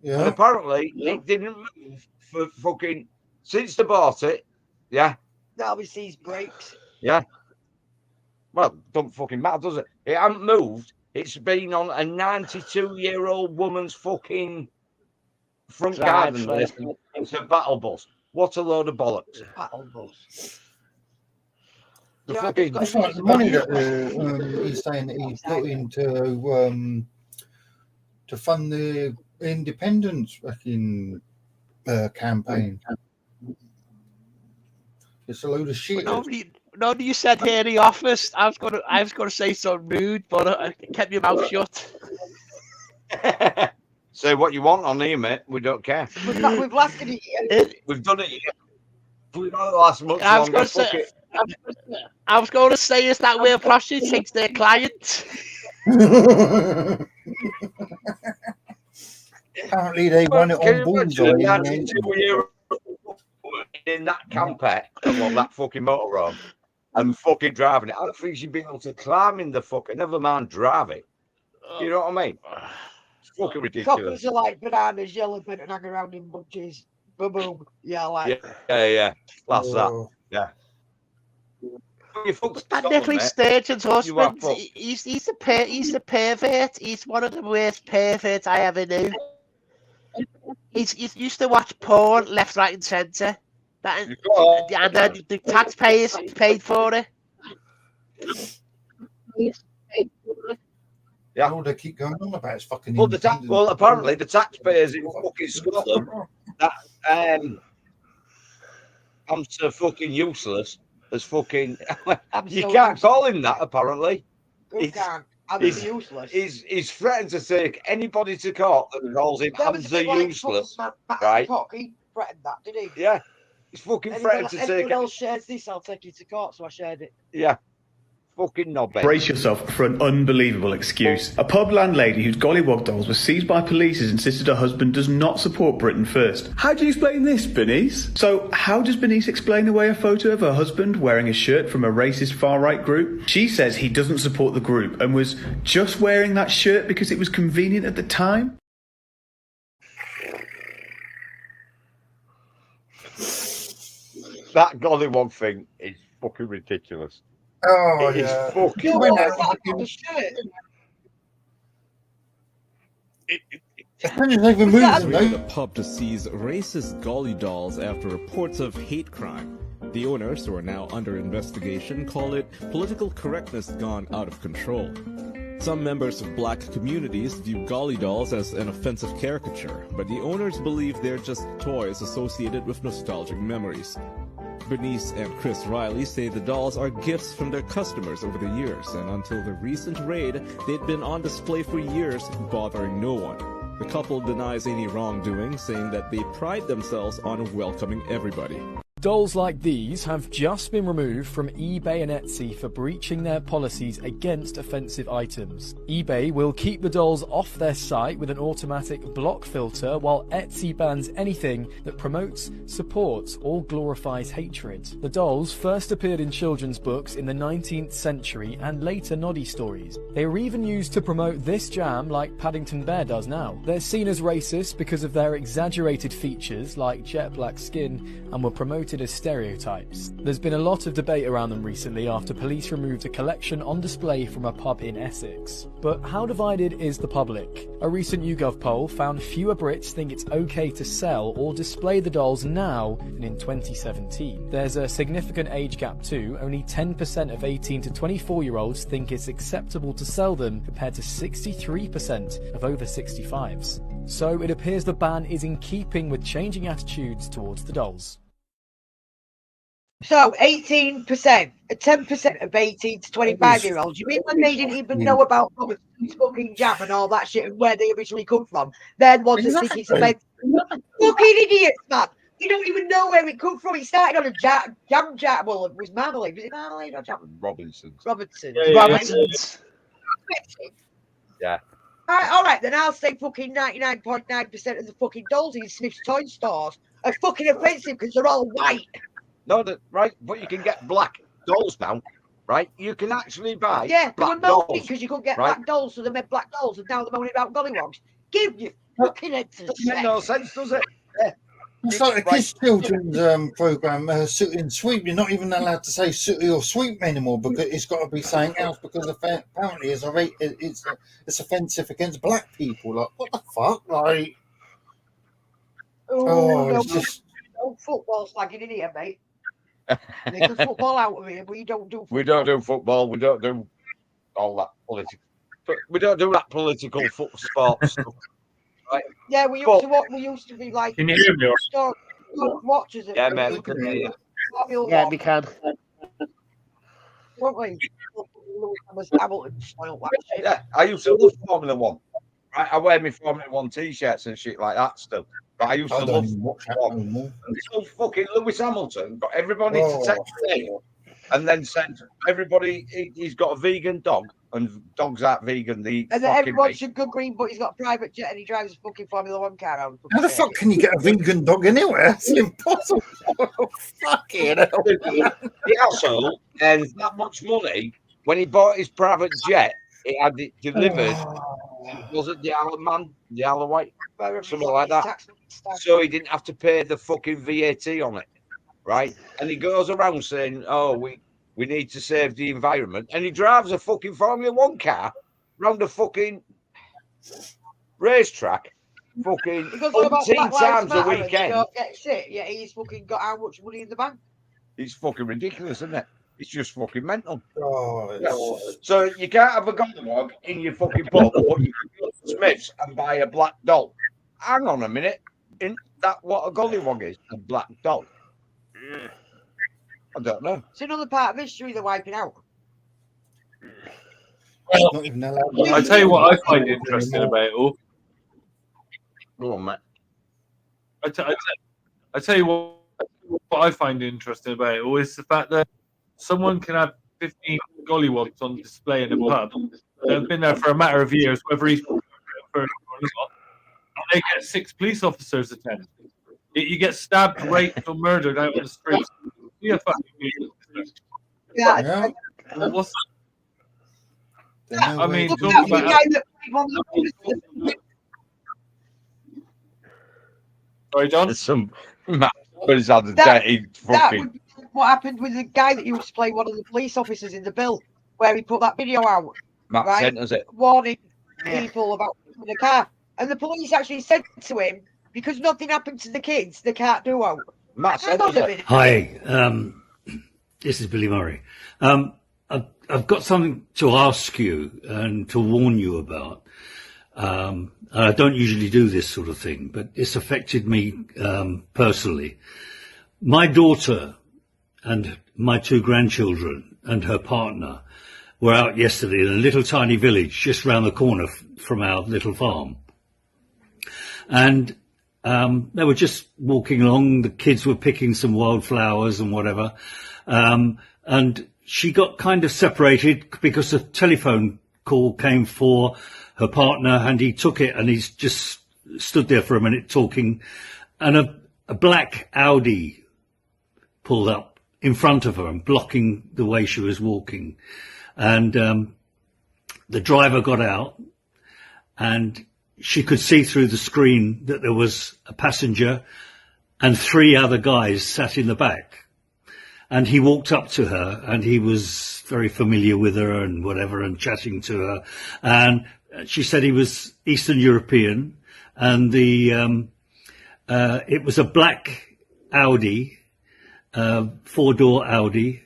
Yeah. And apparently it didn't move for fucking since they bought it. Yeah. That obviously these brakes. Yeah. Well, don't fucking matter, does it? It hasn't moved. It's been on a 92-year-old woman's fucking front garden list. It's a battle bus. What a load of bollocks. Battle bus. That's like the money that he's saying that he's put into to fund the independence fucking campaign. It's a load of shit. No, you said here in the office. I was gonna say something rude, but I kept your mouth shut. Say what you want on here, mate. We don't care. We've lasted a year. We've done it here. We don't last much longer. I was going to say, is that where prostitutes takes their clients? Apparently, they run it on bullseye. In that camper, that fucking motorhome, and fucking driving it. I don't think she'd be able to climb in the fucking, never mind drive it. You know what I mean? It's fucking ridiculous. Coppers are like bananas, yellow bit and hang around in bunches. Boom, boom. Yeah, like. Yeah. That's that. Yeah. That Nicholas Sturgeon's husband, he's the pervert. He's one of the worst perverts I ever knew. He's used to watch porn left, right, and centre. And then the taxpayers paid for it. Yeah, all they keep going on about is fucking. Well, apparently the taxpayers in fucking Scotland that I'm so fucking useless as fucking. You can't call him that. Apparently, useless. He's threatened to take anybody to court that calls him useless. Right? He threatened that, did he? Yeah. He's fucking threatened to take it. Anyone else shares this, I'll take you to court, so I shared it. Yeah. Fucking knobhead. Brace yourself for an unbelievable excuse. A pub landlady whose gollywog dolls were seized by police has insisted her husband does not support Britain First. How do you explain this, Bernice? So, how does Bernice explain away a photo of her husband wearing a shirt from a racist far-right group? She says he doesn't support the group and was just wearing that shirt because it was convenient at the time. That gollywog thing is fucking ridiculous. Oh, it yeah. Is fucking the pub to seize racist golly dolls after reports of hate crime. The owners, who are now under investigation, call it political correctness gone out of control. Some members of black communities view Golly dolls as an offensive caricature, but the owners believe they're just toys associated with nostalgic memories. Bernice and Chris Riley say the dolls are gifts from their customers over the years, and until the recent raid, they'd been on display for years, bothering no one. The couple denies any wrongdoing, saying that they pride themselves on welcoming everybody. Dolls like these have just been removed from eBay and Etsy for breaching their policies against offensive items. eBay will keep the dolls off their site with an automatic block filter, while Etsy bans anything that promotes, supports, or glorifies hatred. The dolls first appeared in children's books in the 19th century and later noddy stories. They were even used to promote this jam like Paddington Bear does now. They're seen as racist because of their exaggerated features like jet black skin and were promoted as stereotypes. There's been a lot of debate around them recently after police removed a collection on display from a pub in Essex. But how divided is the public? A recent YouGov poll found fewer Brits think it's okay to sell or display the dolls now than in 2017. There's a significant age gap too. Only 10% of 18 to 24-year-olds think it's acceptable to sell them, compared to 63% of over 65s. So it appears the ban is in keeping with changing attitudes towards the dolls. So 18%, 10% of 18 to 25-year-olds. You mean when they didn't even know about Robertson's fucking jam and all that shit and where they originally come from? They're the ones that think it's offensive. Fucking idiots, man. You don't even know where it come from. It started on a jam. Well, it was Marmalade. Was it Marmalade or jam? Robinson's. Robinson's. Yeah. All right, then I'll say fucking 99.9% of the fucking dolls in Smith's toy stores are fucking offensive because they're all white. No, right, but you can get black dolls now, right? You can actually buy they were black dolls because you couldn't get right? black dolls, so they made black dolls, and now they're moaning about gollywogs. Give you fucking head to the Makes no sense, does it? Yeah. It's like a kids' children's program, Sooty and Sweep. You're not even allowed to say Sooty or Sweep anymore because it's got to be something else because apparently it's offensive against black people. Like, what the fuck? Like, it's just football slagging in here, mate. Make the football out of here, but you don't do football. We don't do football. We don't do all that political. We don't do that political sports stuff. Right. Yeah, we used to be like. Can you hear me? Watchers. Yeah, man. We can hear you. Yeah, we can. Weren't we? Yeah, I used to love Formula One. I wear my Formula One t-shirts and shit like that still. But I used to love football. Until fucking Lewis Hamilton got everybody to take a thing and then sent everybody. He's got a vegan dog, and dogs aren't vegan. And then everyone should go green, but he's got a private jet and he drives a fucking Formula One car out. How the fuck can you get a vegan dog anywhere? That's impossible. Fucking hell. The asshole earns that much money when he bought his private jet. It had it delivered. Was it the Isle of Man, the Isle of Wight, something like that? So he didn't have to pay the fucking VAT on it, right? And he goes around saying, "Oh, we need to save the environment," and he drives a fucking Formula One car round a fucking racetrack, fucking 18 times a weekend. Don't get shit. Yeah, he's fucking got how much money in the bank? It's fucking ridiculous, isn't it? It's just fucking mental. Oh, so you can't have a gollywog in your fucking pub, but you can go to Smith's and buy a black doll. Hang on a minute. Isn't that what a gollywog is? A black doll? I don't know. It's another part of history they're wiping out. Well, I tell you what I find interesting about it all. Go on, Matt. I tell you what I find interesting about it all is the fact that someone can have 15 gollywogs on display in a pub. They've been there for a matter of years, whether he's or not. They get 6 police officers attend. You get stabbed, raped, or murdered out in the streets. Yeah, yeah. What's that? I mean, talking about. Sorry, John. There's some but it's had a dirty fucking. What happened with the guy that used to play one of the police officers in the bill, where he put that video out, Matt right? sent us it. Warning people about the car, and the police actually said to him, because nothing happened to the kids, they can't do out. Matt sent us it. Hi, this is Billy Murray. I've got something to ask you and to warn you about. I don't usually do this sort of thing, but it's affected me personally. My daughter and my 2 grandchildren and her partner were out yesterday in a little tiny village just round the corner from our little farm. And they were just walking along. The kids were picking some wildflowers and whatever. And she got kind of separated because a telephone call came for her partner, and he took it, and he's just stood there for a minute talking. And a black Audi pulled up in front of her and blocking the way she was walking. And the driver got out, and she could see through the screen that there was a passenger and 3 other guys sat in the back. And he walked up to her, and he was very familiar with her and whatever, and chatting to her. And she said he was Eastern European, and it was a black Audi, 4-door Audi,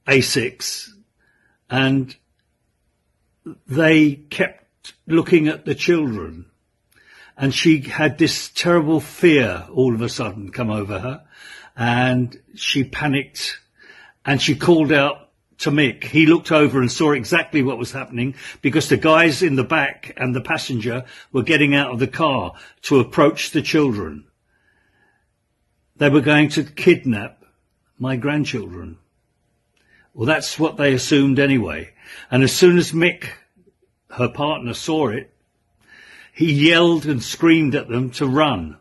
A6, and they kept looking at the children, and she had this terrible fear all of a sudden come over her, and she panicked, and she called out to Mick. He looked over and saw exactly what was happening, because the guys in the back and the passenger were getting out of the car to approach the children. They were going to kidnap my grandchildren. Well, that's what they assumed anyway. And as soon as Mick, her partner, saw it, he yelled and screamed at them to run.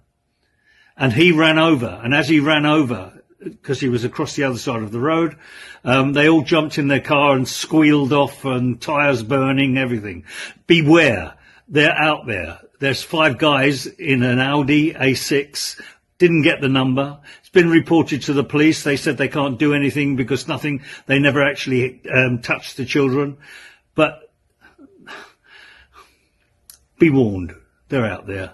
And he ran over. And as he ran over, because he was across the other side of the road, they all jumped in their car and squealed off, and tyres burning, everything. Beware. They're out there. There's 5 guys in an Audi A6. Didn't get the number. It's been reported to the police. They said they can't do anything because they never actually touched the children. But be warned, they're out there.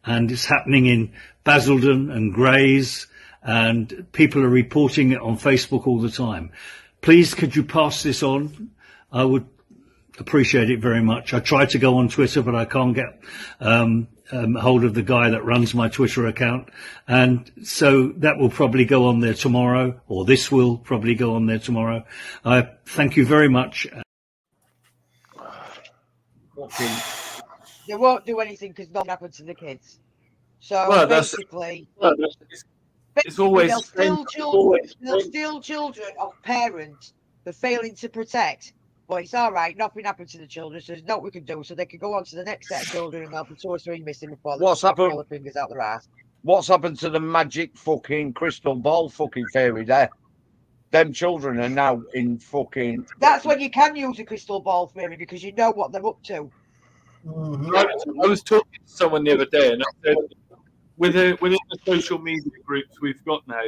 And it's happening in Basildon and Grays, and people are reporting it on Facebook all the time. Please, could you pass this on? I would appreciate it very much. I tried to go on Twitter, but I can't get hold of the guy that runs my Twitter account, and so that will probably go on there tomorrow, or this will probably go on there tomorrow. Thank you very much. They won't do anything because nothing happened to the kids. So Well, basically, it's always they'll steal children of parents for failing to protect. But it's all right, nothing happened to the children, so there's nothing we can do, so they can go on to the next set of children and have the 2 or 3 missing before they pull their fingers out their ass. What's happened to the magic fucking crystal ball fucking fairy there? Them children are now in fucking... That's when you can use a crystal ball theory, because you know what they're up to. Mm-hmm. I was talking to someone the other day, and I said, within the social media groups we've got now,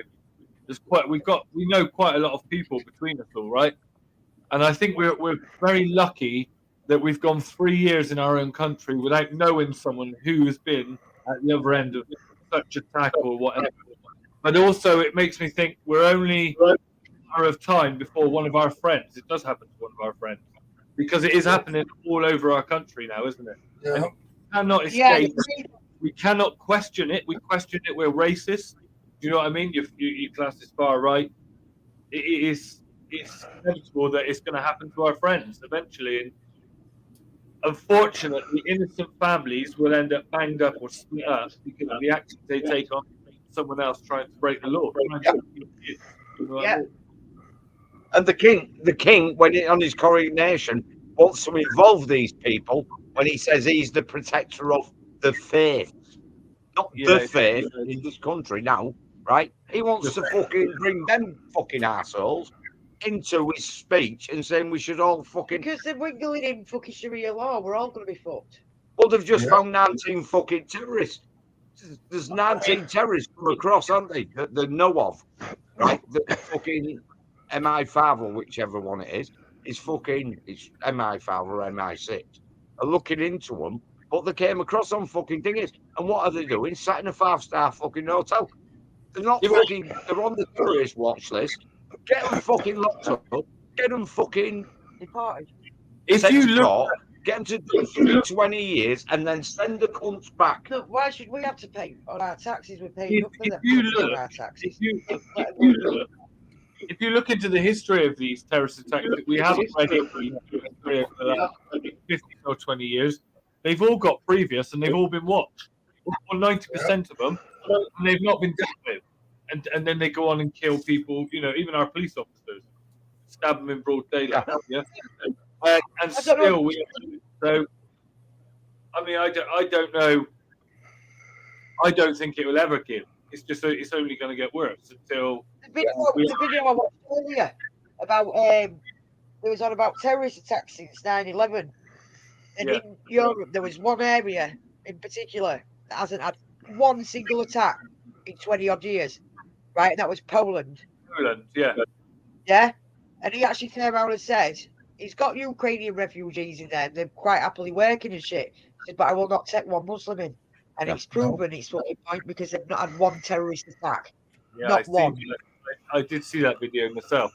we know quite a lot of people between us all, right? And I think we're very lucky that we've gone 3 years in our own country without knowing someone who has been at the other end of such attack or whatever. But also, it makes me think we're only a matter of time before one of our friends. It does happen to one of our friends, because it is happening all over our country now, isn't it? Yeah. And we cannot escape. Yeah. We cannot question it. We question it. We're racist. Do you know what I mean? Your class is far right. It's inevitable that it's going to happen to our friends eventually. And unfortunately, innocent families will end up banged up or split up because of the actions they take on someone else trying to break the law. Yeah. You know I mean? And the king, when on his coronation, wants to involve these people when he says he's the protector of the faith. Not the faith in this country now, right? He wants to fucking bring them fucking assholes into his speech and saying we should all fucking... Because they're wiggling in fucking Sharia law, we're all going to be fucked. Well, they've just found 19 fucking terrorists. There's 19 terrorists come across, aren't they, that they know of, right? The fucking MI5 or whichever one it is fucking... It's MI5 or MI6. Are looking into them, but they came across some fucking things. And what are they doing? Sat in a 5-star fucking hotel. They're not fucking... They're on the terrorist watch list. Get them fucking locked up. get them fucking departed. If sent you to look, court, get them to do 20 years, and then send the cunts back. Look, why should we have to pay on our taxes? We're paying if, up for if them. you For look, our taxes. if you look into the history of these terrorist attacks that we have already over the last 15 or 20 years, they've all got previous and they've all been watched. Or 90% of them, and they've not been dealt with. And then they go on and kill people, even our police officers, stab them in broad daylight. Yeah. And still, so, I mean, I don't know. I don't think it will ever give. It's just it's only going to get worse until the video I watched earlier about it was on about terrorist attacks since 9/11, and in Europe there was one area in particular that hasn't had one single attack in 20 odd years, right? And that was Poland. Yeah, and he actually came around and said he's got Ukrainian refugees in there. They're quite happily working and shit. He said, but I will not take one Muslim in. And it's proven it's fucking point because they've not had one terrorist attack. Yeah, not one. I did see that video myself.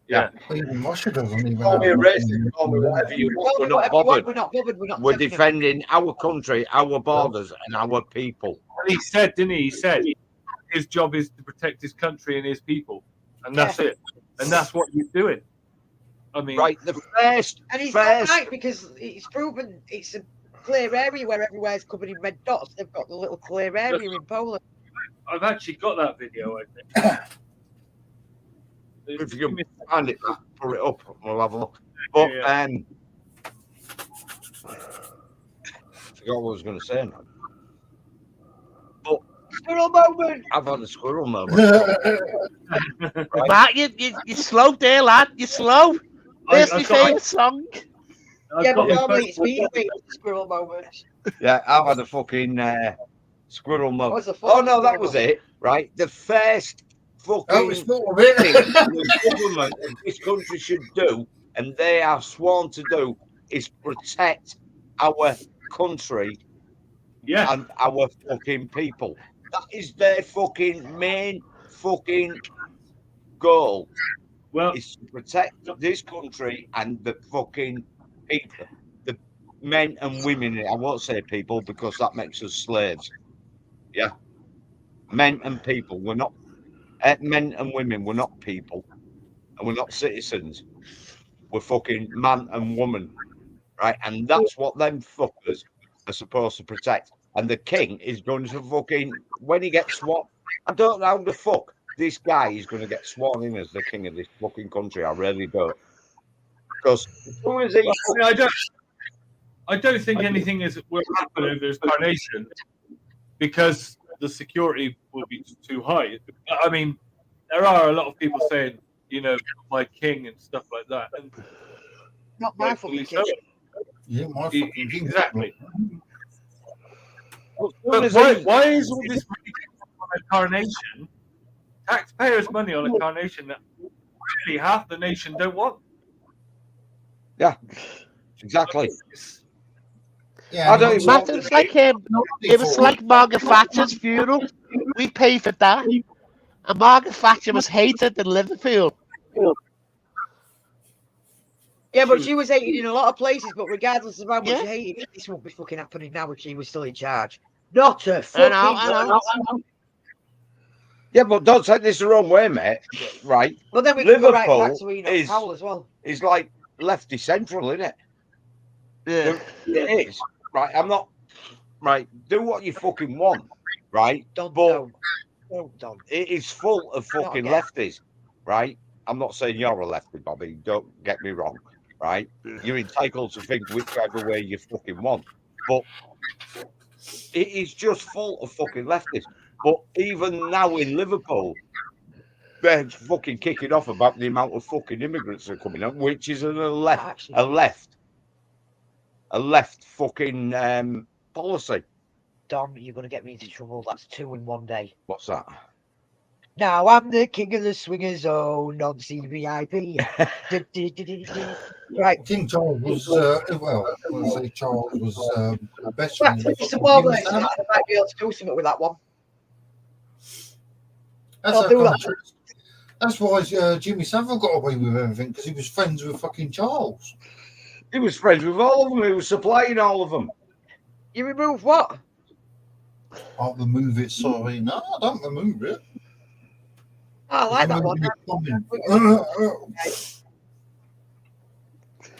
Yeah. Even Russia doesn't even Call me have racist, call me whatever you want. We're not bothered. We're not bothered. We're not. We're defending our country, our borders, and our people. And he said, didn't he? He said his job is to protect his country and his people, and that's it. And that's what he's doing. I mean, right. The first, and he's not right because it's proven it's a clear area where everywhere's covered in red dots. They've got the little clear area in Poland. I've actually got that video, I think. If you can find it, pull it up, we'll have a look. But I forgot what I was going to say now. But squirrel moment. I've had a squirrel moment. Right. Matt, you're slow there, lad. You're slow. There's my favourite song. Yeah, but normally it's me who makes the squirrel moment. Yeah, I've had a fucking squirrel moment. Oh no, that was it. Right, the first fucking thing the government of this country should do, and they are sworn to do, is protect our country and our fucking people. That is their fucking main fucking goal. Well, is to protect this country and the fucking people, the men and women. I won't say people because that makes us slaves. Yeah, men and people. We're not men and women. We're not people, and we're not citizens. We're fucking man and woman, right? And that's what them fuckers are supposed to protect. And the king is going to fucking, when he gets sworn, I don't know how the fuck this guy is going to get sworn in as the king of this fucking country. I really don't. Because as soon as he, I don't think anything will happen over his coronation because the security will be too high. I mean, there are a lot of people saying, my king and stuff like that. And not my fucking king. Yeah, my fucking king. Exactly. But why is all this money on a coronation? Taxpayers' money on a coronation that really half the nation don't want. Yeah, exactly. Yeah, I don't Matt, it was like it was like Margaret Thatcher's funeral. We paid for that, and Margaret Thatcher was hated in Liverpool. Yeah, but she was hated in a lot of places. But regardless of how much you hated, this won't be fucking happening now if she was still in charge. Not a fucking. I know. Yeah, but don't take this the wrong way, mate. Right? But then we can go right back to Enoch Powell as well. It's like lefty central, isn't it? Yeah, it is. Right? I'm not. Right? Do what you fucking want. Right? Don't. It is full of fucking lefties. Right? I'm not saying you're a lefty, Bobby. Don't get me wrong. Right? You're entitled to think whichever way you fucking want, but it is just full of fucking lefties. But even now in Liverpool, they're fucking kicking off about the amount of fucking immigrants that are coming up, which is a left fucking policy. Don, you're going to get me into trouble. That's 2 in one day. What's that? Now I'm the king of the swingers zone on CVIP. Right. King Charles was, Charles was best friend. I might be able to do something with that one. That's That's why Jimmy Savile got away with everything, because he was friends with fucking Charles. He was friends with all of them. He was supplying all of them. You remove what? I'll remove it, sorry. No, I don't remove it. I like that one.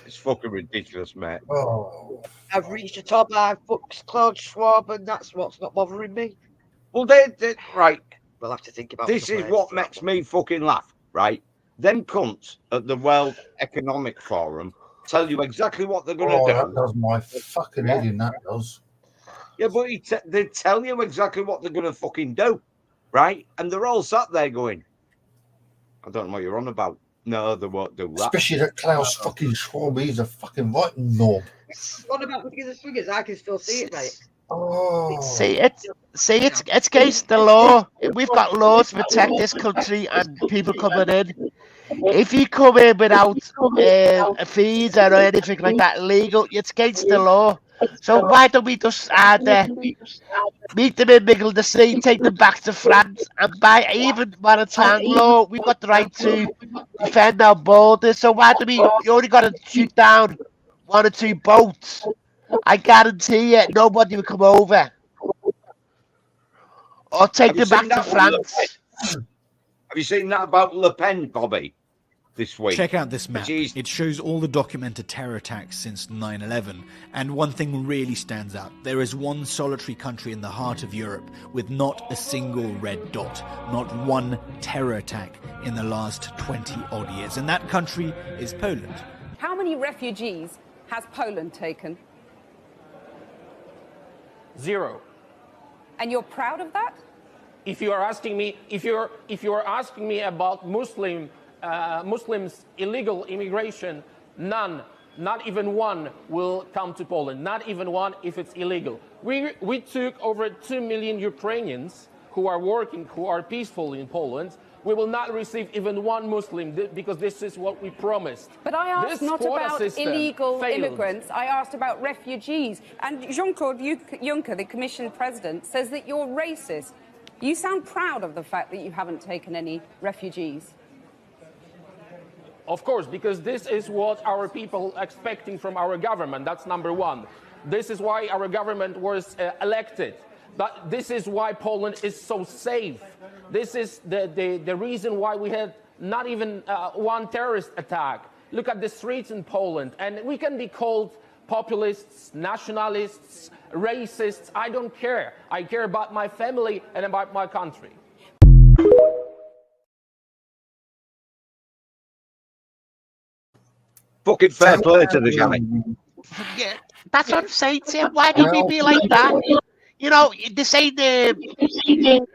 It's fucking ridiculous, mate. Oh. I've reached the top. I've booked Claude Schwab, and that's what's not bothering me. Well, they right. We'll have to think about. This is what makes me fucking laugh, right? Them cunts at the World Economic Forum tell you exactly what they're going to do. That does my fucking head in, that does. Yeah, but they tell you exactly what they're going to fucking do, right? And they're all sat there going, I don't know what you're on about. No, they won't do that. Especially that Klaus fucking Schwab, he's a fucking right knob. What about the figures? I can still see it, mate. Oh. See, it's against the law. We've got laws to protect this country and people coming in. If you come in without a visa or anything like that illegal, it's against the law. So why don't we just meet them in middle of the sea, take them back to France, and by even maritime law, we've got the right to defend our borders. So why do you only got to shoot down 1 or 2 boats? I guarantee you, nobody will come over. Or take them back to France. Have you seen that about Le Pen, Bobby, this week? Check out this map. It shows all the documented terror attacks since 9/11. And one thing really stands out. There is one solitary country in the heart of Europe with not a single red dot. Not one terror attack in the last 20-odd years. And that country is Poland. How many refugees has Poland taken? 0. And you're proud of that? If you are asking me, if you are asking me about Muslims illegal immigration, none, not even one, will come to Poland. Not even one if it's illegal. We took over 2 million Ukrainians who are working, who are peaceful in Poland. We will not receive even one Muslim because this is what we promised. But I asked not about illegal immigrants. I asked about refugees. And Jean-Claude Juncker, the Commission President, says that you're racist. You sound proud of the fact that you haven't taken any refugees. Of course, because this is what our people are expecting from our government. That's number one. This is why our government was elected. But this is why Poland is so safe. This is the reason why we had not even one terrorist attack. Look at the streets in Poland. And we can be called populists, nationalists, racists. I don't care. I care about my family and about my country. Fucking fair play to the guy. Yeah, that's what I'm saying, Tim. Why don't we be like that? You know, this ain't the.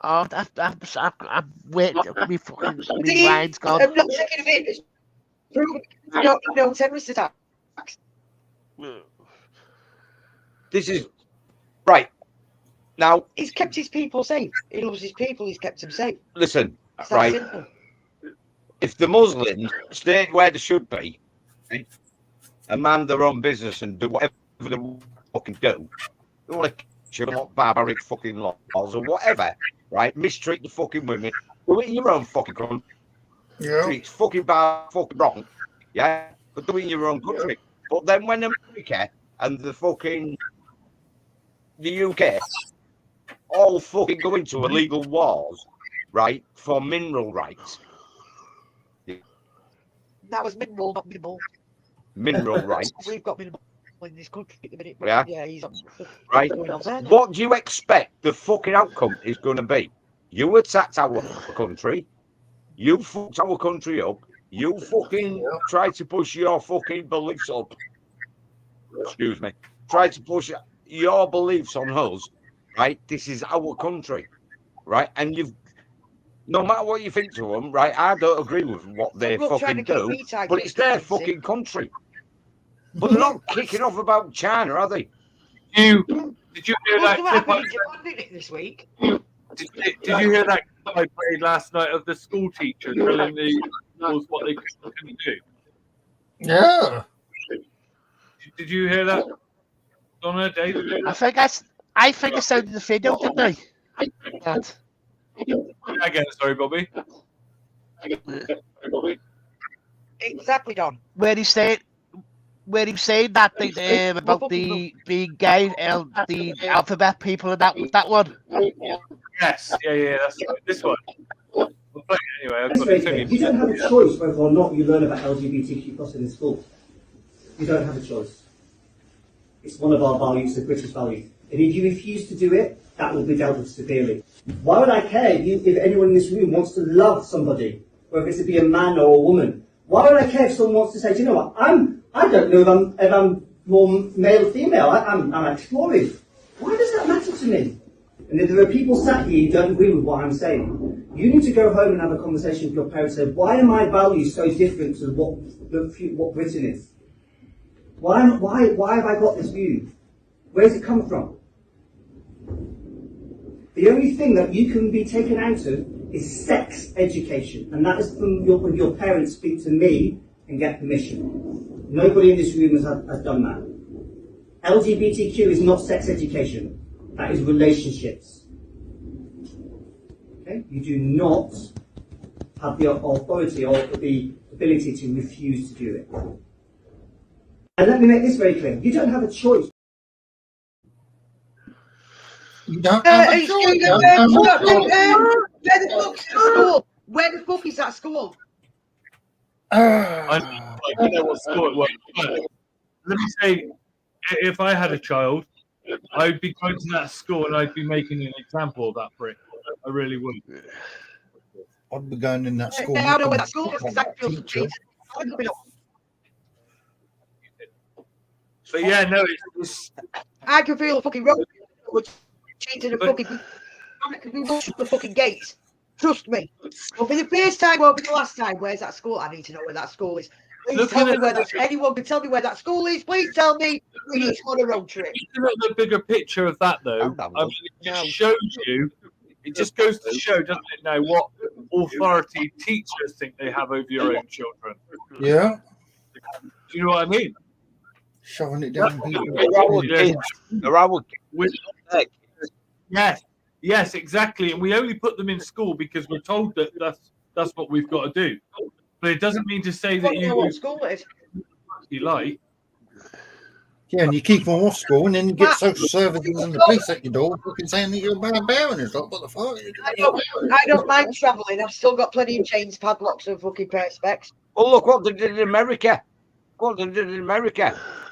Oh, I'm waiting. Me fucking mind's gone. I'm not sick of it. No terrorist attacks. This is right now. He's kept his people safe. He loves his people. He's kept them safe. Listen, It's right. that simple. If the Muslims stayed where they should be, and man their own business and do whatever they fucking do, like barbaric fucking laws or whatever, right? Mistreat the fucking women. Do it in your own fucking country. Yeah. It's fucking bad, fucking wrong. Yeah, but do it in your own country. But then when America and the UK all fucking go into illegal wars, right, for mineral rights. That was minimal, not minimal. Mineral rights. We've got minimal in this country at the minute. Yeah. Yeah, he's on. Right. What do you expect the fucking outcome is going to be? You attacked our country. You fucked our country up. You fucking tried to push your fucking beliefs up. Excuse me. Tried to push your beliefs on us. Right. This is our country. Right. And you've. No matter what you think to them, right? I don't agree with what they fucking do, but it's their fucking country. But they're not kicking off about China, are they? Did you hear that clip this week? Did you hear that clip I played last night of the school teacher telling the schools what they couldn't do? Yeah. Did you hear that, Donna, David? I think I sent the video, didn't I? Again, sorry, Bobby. Exactly, Don. Where he said that thing about the being gay, the alphabet people, and that one. Yes, yeah, that's right. This one. We'll play it anyway. I've got That's very it. clear. You don't have a choice whether or not you learn about LGBTQ plus in school. You don't have a choice. It's one of our values, the British values. And if you refuse to do it, that will be dealt with severely. Why would I care if anyone in this room wants to love somebody, whether it's to be a man or a woman? Why would I care if someone wants to say, do you know what, I don't know if I'm more male or female, I'm exploring. Why does that matter to me? And if there are people sat here who don't agree with what I'm saying, you need to go home and have a conversation with your parents and say, why are my values so different to what Britain is? Why have I got this view? Where does it come from? The only thing that you can be taken out of is sex education, and that is when your parents speak to me and get permission. Nobody in this room has done that. LGBTQ is not sex education. That is relationships. Okay? You do not have the authority or the ability to refuse to do it. And let me make this very clear. You don't have a choice. You don't have a choice. Where the fuck is that school? I don't know what school it was. Let me say, if I had a child, I'd be going to that school and I'd be making an example of that prick. I really would. I'd be going in that school. I don't know where that school is because I feel cheated. But yeah, no, it's I can feel a fucking road cheating and fucking the fucking gates. Trust me. It'll be the first time, won't be the last time. Where's that school? I need to know where that school is. Please tell me where anyone can tell me where that school is. Please tell me we need on a road trip. Look at the bigger picture of that, though. I mean, it just shows you. It just goes to show, doesn't it, now what authority teachers think they have over your own children. Yeah. Do you know what I mean? Shoving it down people. Yes, exactly. And we only put them in school because we're told that that's what we've got to do. But it doesn't mean to say that you what school it is. You like. Yeah, and you keep them off school, and then you get social services and the police at your door fucking saying that you're a bad bear, and it's like, what the fuck? I don't mind travelling. I've still got plenty of chains, padlocks, and fucking perspex. Oh, look what they did in America.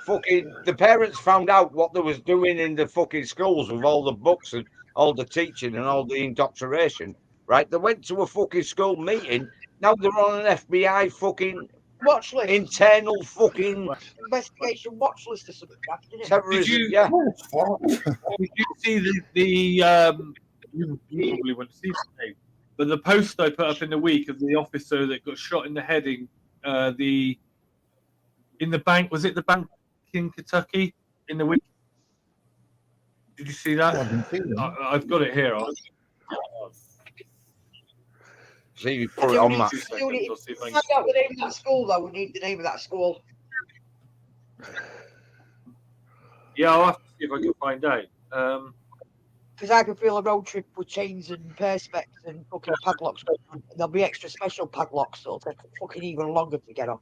Fucking the parents found out what they was doing in the fucking schools with all the books and all the teaching and all the indoctrination. Right? They went to a fucking school meeting. Now they're on an FBI fucking watch list, internal fucking investigation watch list or something. Terrorism. Did you see the you probably wouldn't see it, but the post I put up in the week of the officer that got shot in the head in the bank, was it the bank in Kentucky in the week? Did you see that? I've got it here. See, you put it on that. Find out the name of that school, though. We need the name of that school. Yeah, I'll have to see if I can find out. Because I can feel a road trip with chains and perspex and fucking padlocks. There'll be extra special padlocks, so it'll take fucking even longer to get off.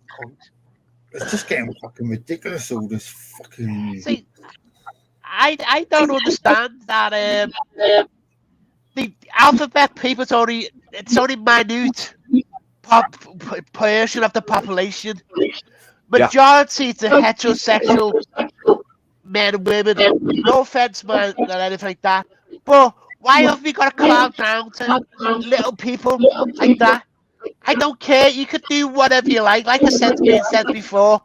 It's just getting fucking ridiculous, all this fucking... See, I don't understand that the alphabet people it's only minute portion of the population. Majority is heterosexual men and women. No offense, man, or anything like that. But why have we got to calm down to little people like that? I don't care. You could do whatever you like. Like I said before,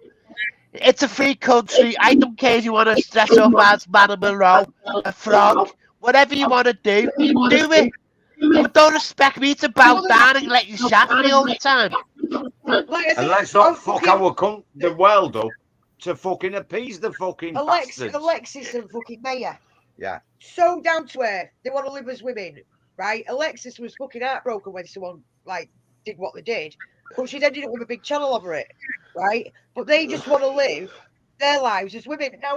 it's a free country. I don't care if you want to dress up as Madame Monroe, a frog, whatever you want to do it. But don't expect me to bow down and let you shaft me all the time. And let's not fuck the world up to fucking appease the fucking bastards. Alexis and fucking Maya. Yeah. So down to earth. They want to live as women, right? Alexis was fucking heartbroken when someone did what they did, but she'd ended up with a big channel over it, right? But they just want to live their lives as women. Now,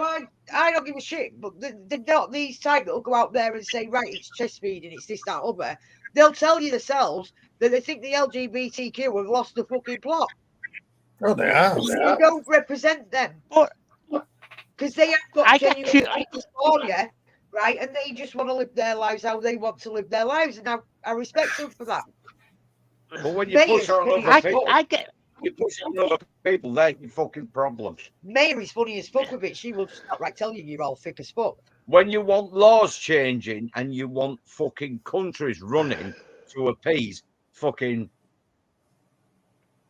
I don't give a shit, but they're not these type that'll go out there and say, right, it's chest feeding, it's this, that, other. They'll tell you themselves that they think the LGBTQ have lost the fucking plot. Oh, they are. You don't represent them. Because they have got genuine dysphoria, right? And they just want to live their lives how they want to live their lives. And I respect them for that. But when you push on other people, you push on other people, that's your fucking problem. Mary's funny as fuck with it. She will just outright tell you you're all thick as fuck. When you want laws changing and you want fucking countries running to appease fucking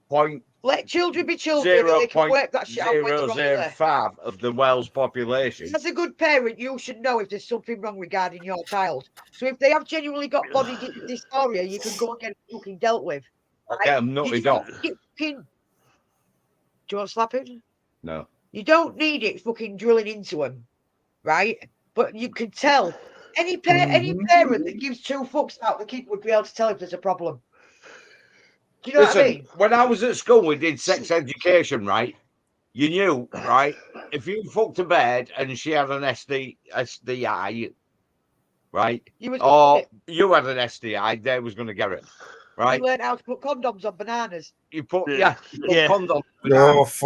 point. Let children be children and they can work that shit out. 0.005 of the world's population. As a good parent, you should know if there's something wrong regarding your child. So if they have genuinely got body dysphoria, you can go and get it fucking dealt with. Right? Get them nutted off. Do you want to slap him? No. You don't need it fucking drilling into them, right? But you can tell. Any parent that gives two fucks about the kid would be able to tell if there's a problem. Do you know what I mean? When I was at school, we did sex education, right? You knew, right? If you fucked a bed and she had an SDI, right? You had an SDI, they was going to get it, right? You learned how to put condoms on bananas. You put condoms on bananas.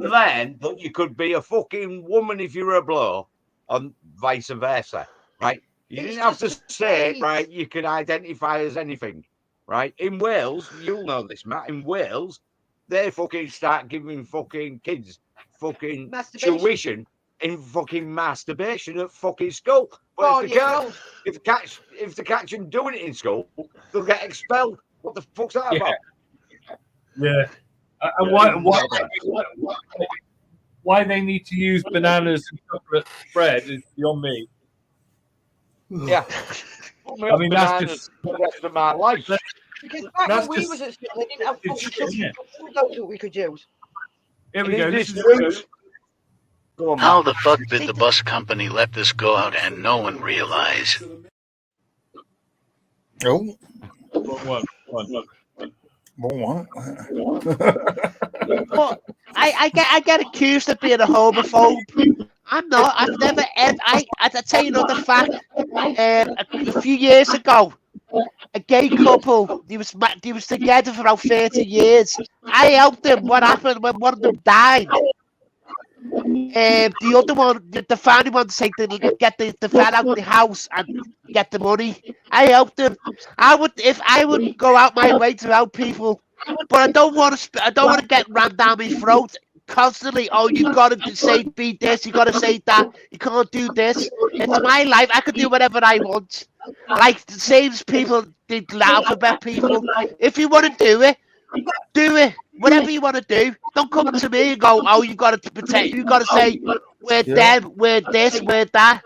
Then, but you could be a fucking woman if you were a blow, and vice versa, right? You didn't have to say, right, you can identify as anything. Right, in Wales, you'll know this, Matt. In Wales, they fucking start giving fucking kids fucking tuition in fucking masturbation at fucking school. But if they catch them doing it in school, they'll get expelled. What the fuck's that about? Yeah. And why they need to use bananas and chocolate bread is beyond me. Yeah. I mean, that's just the rest of my life. Because back when we was at school, they didn't have fucking those that we could use. Here we go. This is How the fuck did the bus company let this go out and no one realize? Oh. What? But I get accused of being a homophobe. I'm not. I've never ever. I tell you another fact. A few years ago, a gay couple. They was together for about 30 years. I helped them. What happened when one of them died? The other one, the family wanted to say to get the fan out of the house and get the money. I helped them. I would go out my way to help people, but I don't want to get rammed down my throat constantly. Oh, you got to say be this, you got to say that, you can't do this. It's my life. I can do whatever I want. Like the same people did alphabet people. If you want to do it, do it. Whatever you want to do. Don't come to me and go, oh, you got to protect. You got to say we're them, we're this, we're that.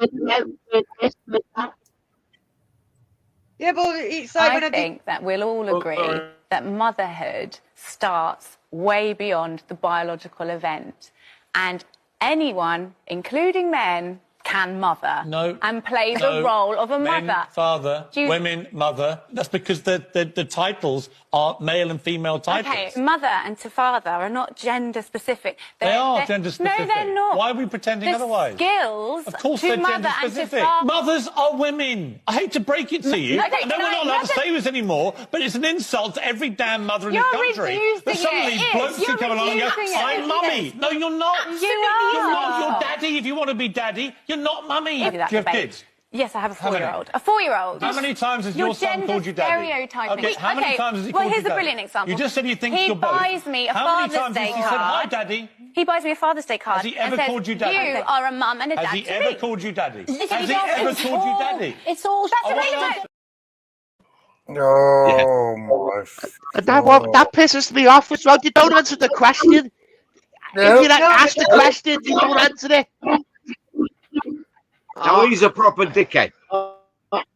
Yeah, but it's like I think that we'll all agree that motherhood starts way beyond the biological event, and anyone, including men, can mother and play the role of a mother. Father, women, mother. That's because the titles are male and female titles. Okay, mother and to father are not gender specific. They are gender specific. No, they're not. Why are we pretending the otherwise? Skills of course to they're mother gender and specific. to father. Mothers are women. I hate to break it to you. No, I know we're not allowed to say this anymore, but it's an insult to every damn mother in this country. But suddenly blokes can come along and go, I'm mummy. No, you're not. You are. You're not. You're daddy if you want to be daddy. You're not mummy. Do you have kids? Yes, I have a 4-year-old. A 4-year-old. How many times has your son called you daddy? Stereotyping. Okay, how many times has he called you daddy? Well, here's a brilliant example. You just said you think you're both. He buys me a How many Father's times Day has he said, hi, daddy? He buys me a Father's Day card. Has he ever and says, called you daddy? You are a mum and a dad. Has he ever called you daddy? Has he does. ever called you daddy? It's all. That's amazing. Oh my! And that pisses me off as well. You don't answer the question. No. If you ask the question, you don't answer it. No, he's a proper dickhead.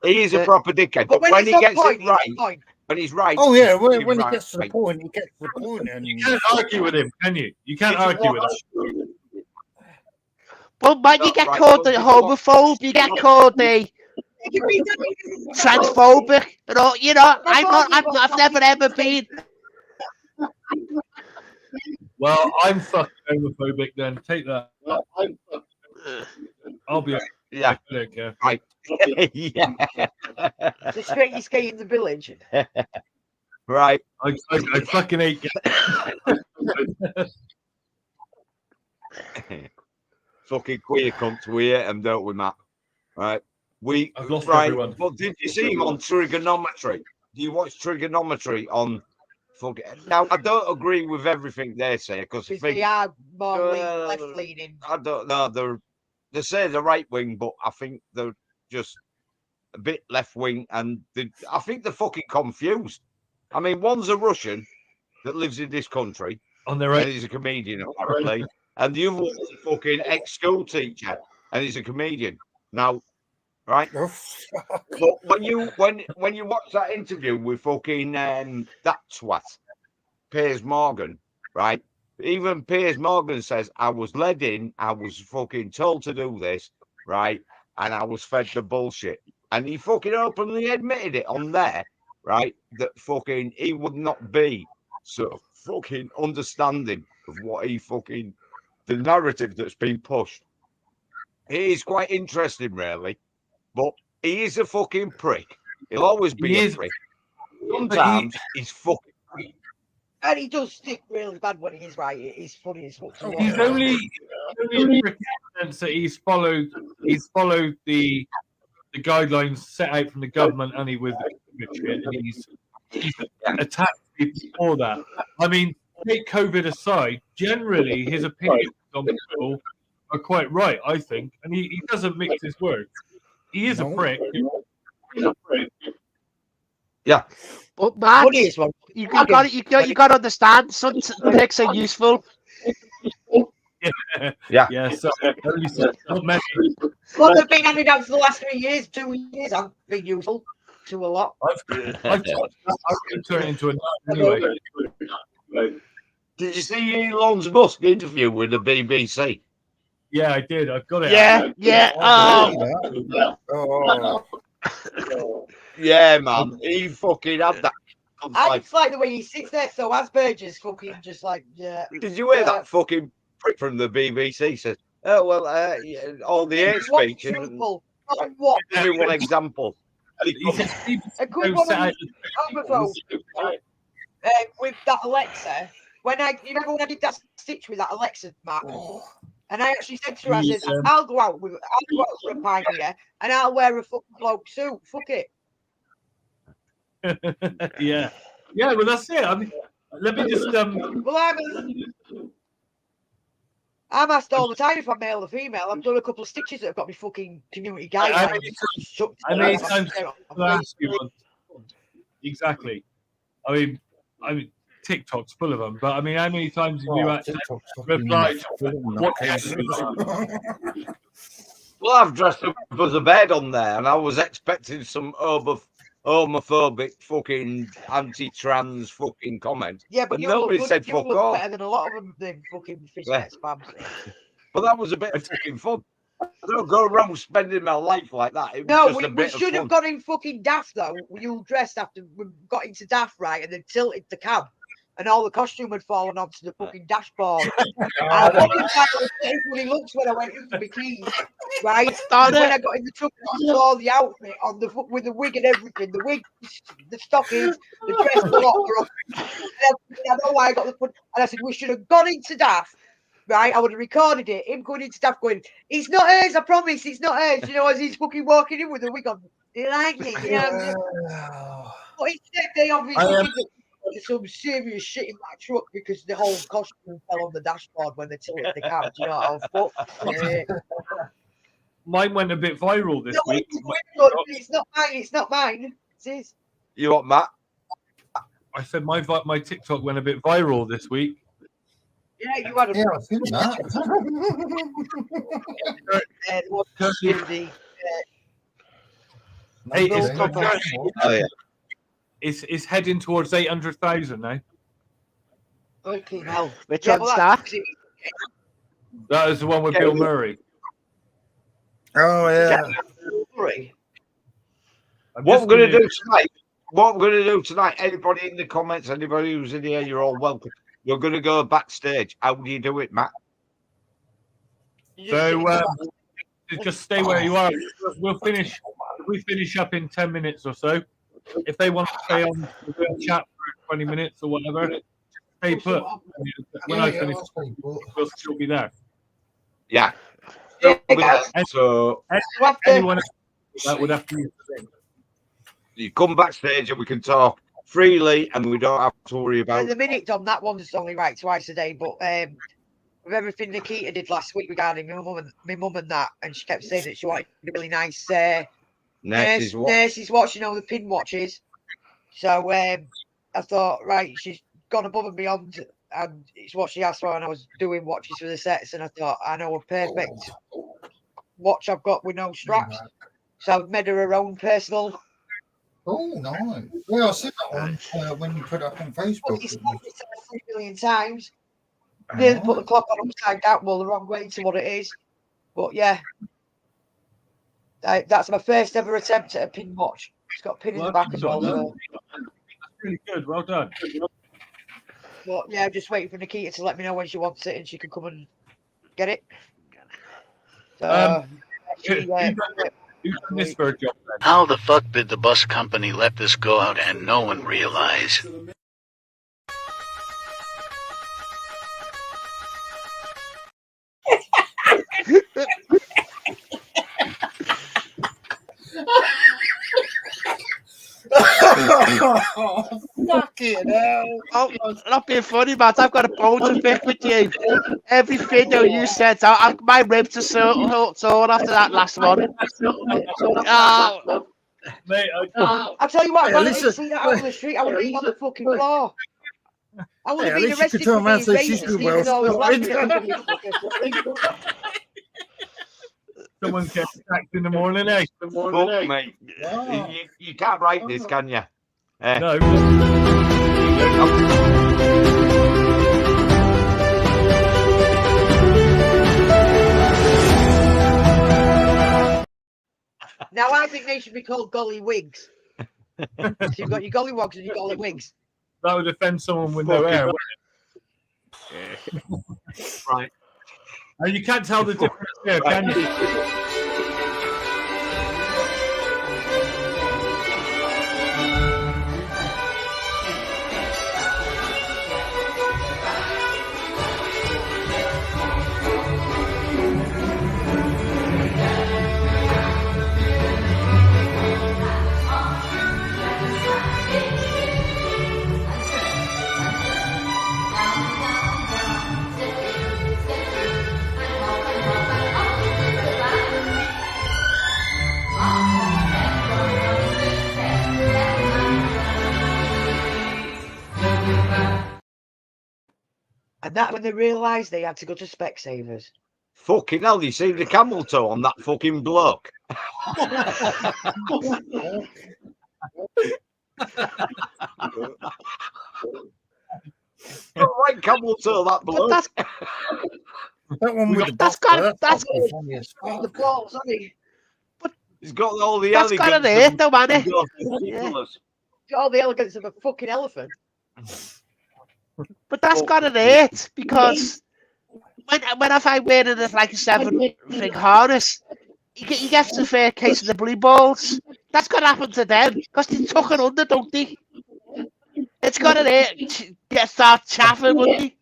He is a proper dickhead. But when he gets it right, when he's right. Oh yeah, when he gets to the point, he gets to the point. And you can't argue with him, can you? You can't argue with him. Well, man, you get called the homophobe. You get called the transphobic. You know, I've never ever been. Well, I'm fucking homophobic then. Take that. I'll be. Yeah. I don't care. Right. Yeah. The straightest gay in the village. Right. I fucking hate. Fucking queer cunts. We hate them, don't we, Matt? Right. I've lost right. everyone. But did you see him on trigonometry? Do you watch trigonometry on? Now I don't agree with everything they say because They are more left leaning. I don't know. They say the right wing, but I think they're just a bit left wing, and I think they're fucking confused. I mean, one's a Russian that lives in this country, on their own, and he's a comedian apparently, and the other one's a fucking ex-school teacher, and he's a comedian. Now, right? But when you watch that interview with fucking that twat, Piers Morgan, right? Even Piers Morgan says, I was led in, I was fucking told to do this, right? And I was fed the bullshit. And he fucking openly admitted it on there, right? That fucking he would not be sort of fucking understanding of what the narrative that's been pushed. It is quite interesting, really. But he is a fucking prick. He'll always be a prick. Sometimes he's fucking prick. And he does stick really bad when he's right. It's funny as fuck. He's only in the sense that he's followed the guidelines set out from the government, and he with shit, and he's attacked people for that. I mean, take COVID aside, generally his opinions on people are quite right, I think, and he doesn't mix his words. He is a prick. Yeah. But man, you got to understand. Some pricks are useful. Yeah. Yeah. So, well, they've been handed out for the last 2 years. I've been useful to a lot. I've turned into a anyway. Did you see Elon Musk interview with the BBC? Yeah, I did. I've got it. Yeah. Yeah, man. He fucking had that. I just like the way he sits there, so Asperger's fucking just like, yeah. Did you hear that fucking prick from the BBC says, oh, well, all the hate speech isn't one example. A good one with that Alexa. You remember when I did that stitch with that Alexa, Matt? And I actually said to her, I said, I'll go out for a pint here, and I'll wear a fucking bloke suit. Fuck it. Yeah. Well, that's it. I mean, let me just. Well, I'm asked all the time if I'm male or female. I've done a couple of stitches that have got me fucking community guidelines. I many times ask you exactly. I mean, TikTok's full of them, but I mean, how many times have you actually replied? Well, I've dressed up as a bed on there, and I was expecting some homophobic fucking anti-trans fucking comment. Yeah, but nobody said fuck off. Better than a lot of them. They fucking fish spam. But that was a bit of fucking fun. I don't go around spending my life like that. We should have got in fucking daft though. We all dressed after we got into daft, right, and then tilted the cab. And all the costume had fallen onto the fucking dashboard. I fucking funny looks when I went into my keys, right? And when I got in the truck, I saw the outfit on the with the wig and everything. The wig, the stockings, the dress, the lot. I know why I got the foot. And I said, we should have gone into daft, right? I would have recorded it. Him going into daft going, it's not hers, I promise, it's not hers. You know, as he's fucking walking in with the wig on. They like it, you know. But instead, they obviously. There's some serious shit in that truck because the whole costume fell on the dashboard when they tilted the cab. Do you know what I Mine went a bit viral this week. It's not mine. It's not mine. It is. You what, Matt? I said my TikTok went a bit viral this week. Yeah, you had a. Yeah, I've seen that. It's heading towards 800,000 now. Fucking hell. Which one's that? That is the one with Bill Murray. Oh, yeah. What we're going to do tonight, anybody in the comments, anybody who's in here, you're all welcome. You're going to go backstage. How do you do it, Matt? So just stay where you are. We'll finish. We finish up in 10 minutes or so. If they want to stay on the chat for 20 minutes or whatever, stay put. When I finish, we'll still be there. Yeah. So anyone that would have to use the thing. You come backstage and we can talk freely, and we don't have to worry about. At the minute, Dom, that one's only right twice a day, but with everything Nikita did last week regarding my mum and that, and she kept saying that she wanted a really nice nurse's watch, you know, the pin watches. So I thought, right, she's gone above and beyond, and it's what she asked for, and I was doing watches for the sets, and I thought, I know a perfect watch I've got with no straps. So I've made her own personal. Oh, nice. Yeah, I see that one when you put it up on Facebook. It's 3 million times. Nearly put the clock on upside down, well, the wrong way to what it is. But yeah, that's my first ever attempt at a pin watch. It's got a pin in the back as well. So. That's really good. Well done. But yeah, I'm just waiting for Nikita to let me know when she wants it and she can come and get it. So, how the fuck did the bus company let this go out and no one realize? Fucking hell. Oh, not being funny, Matt. I've got a bone to pick with you. Every video you said, my ribs are sore after that last one. Mate, I'll tell you what, if I didn't see that out on the street, I would have been on the fucking floor. I would have been arrested for being racist, even though I was laughing. Someone gets attacked in the morning, eh? Fuck, mate. Wow. You can't write this, can you? No. Now I think they should be called golly wigs. So you've got your golly wogs and your golly wigs. That would offend someone with no hair, wouldn't it? Right. And you can't tell the difference there, can you? And that when they realised they had to go to Specsavers. Fucking hell, you see the camel toe on that fucking bloke? Right camel toe, that bloke. That one with the the balls, hasn't he? He's got all the elegance. That's got an ear, though, man. Yeah. Got all the elegance of a fucking elephant. But that's got an 8 because when I find wearing it like a 7-thing harness, you get the fair case of the blue balls. That's got to happen to them because they took it under, don't they? It's got an 8. Start chaffing, wouldn't he?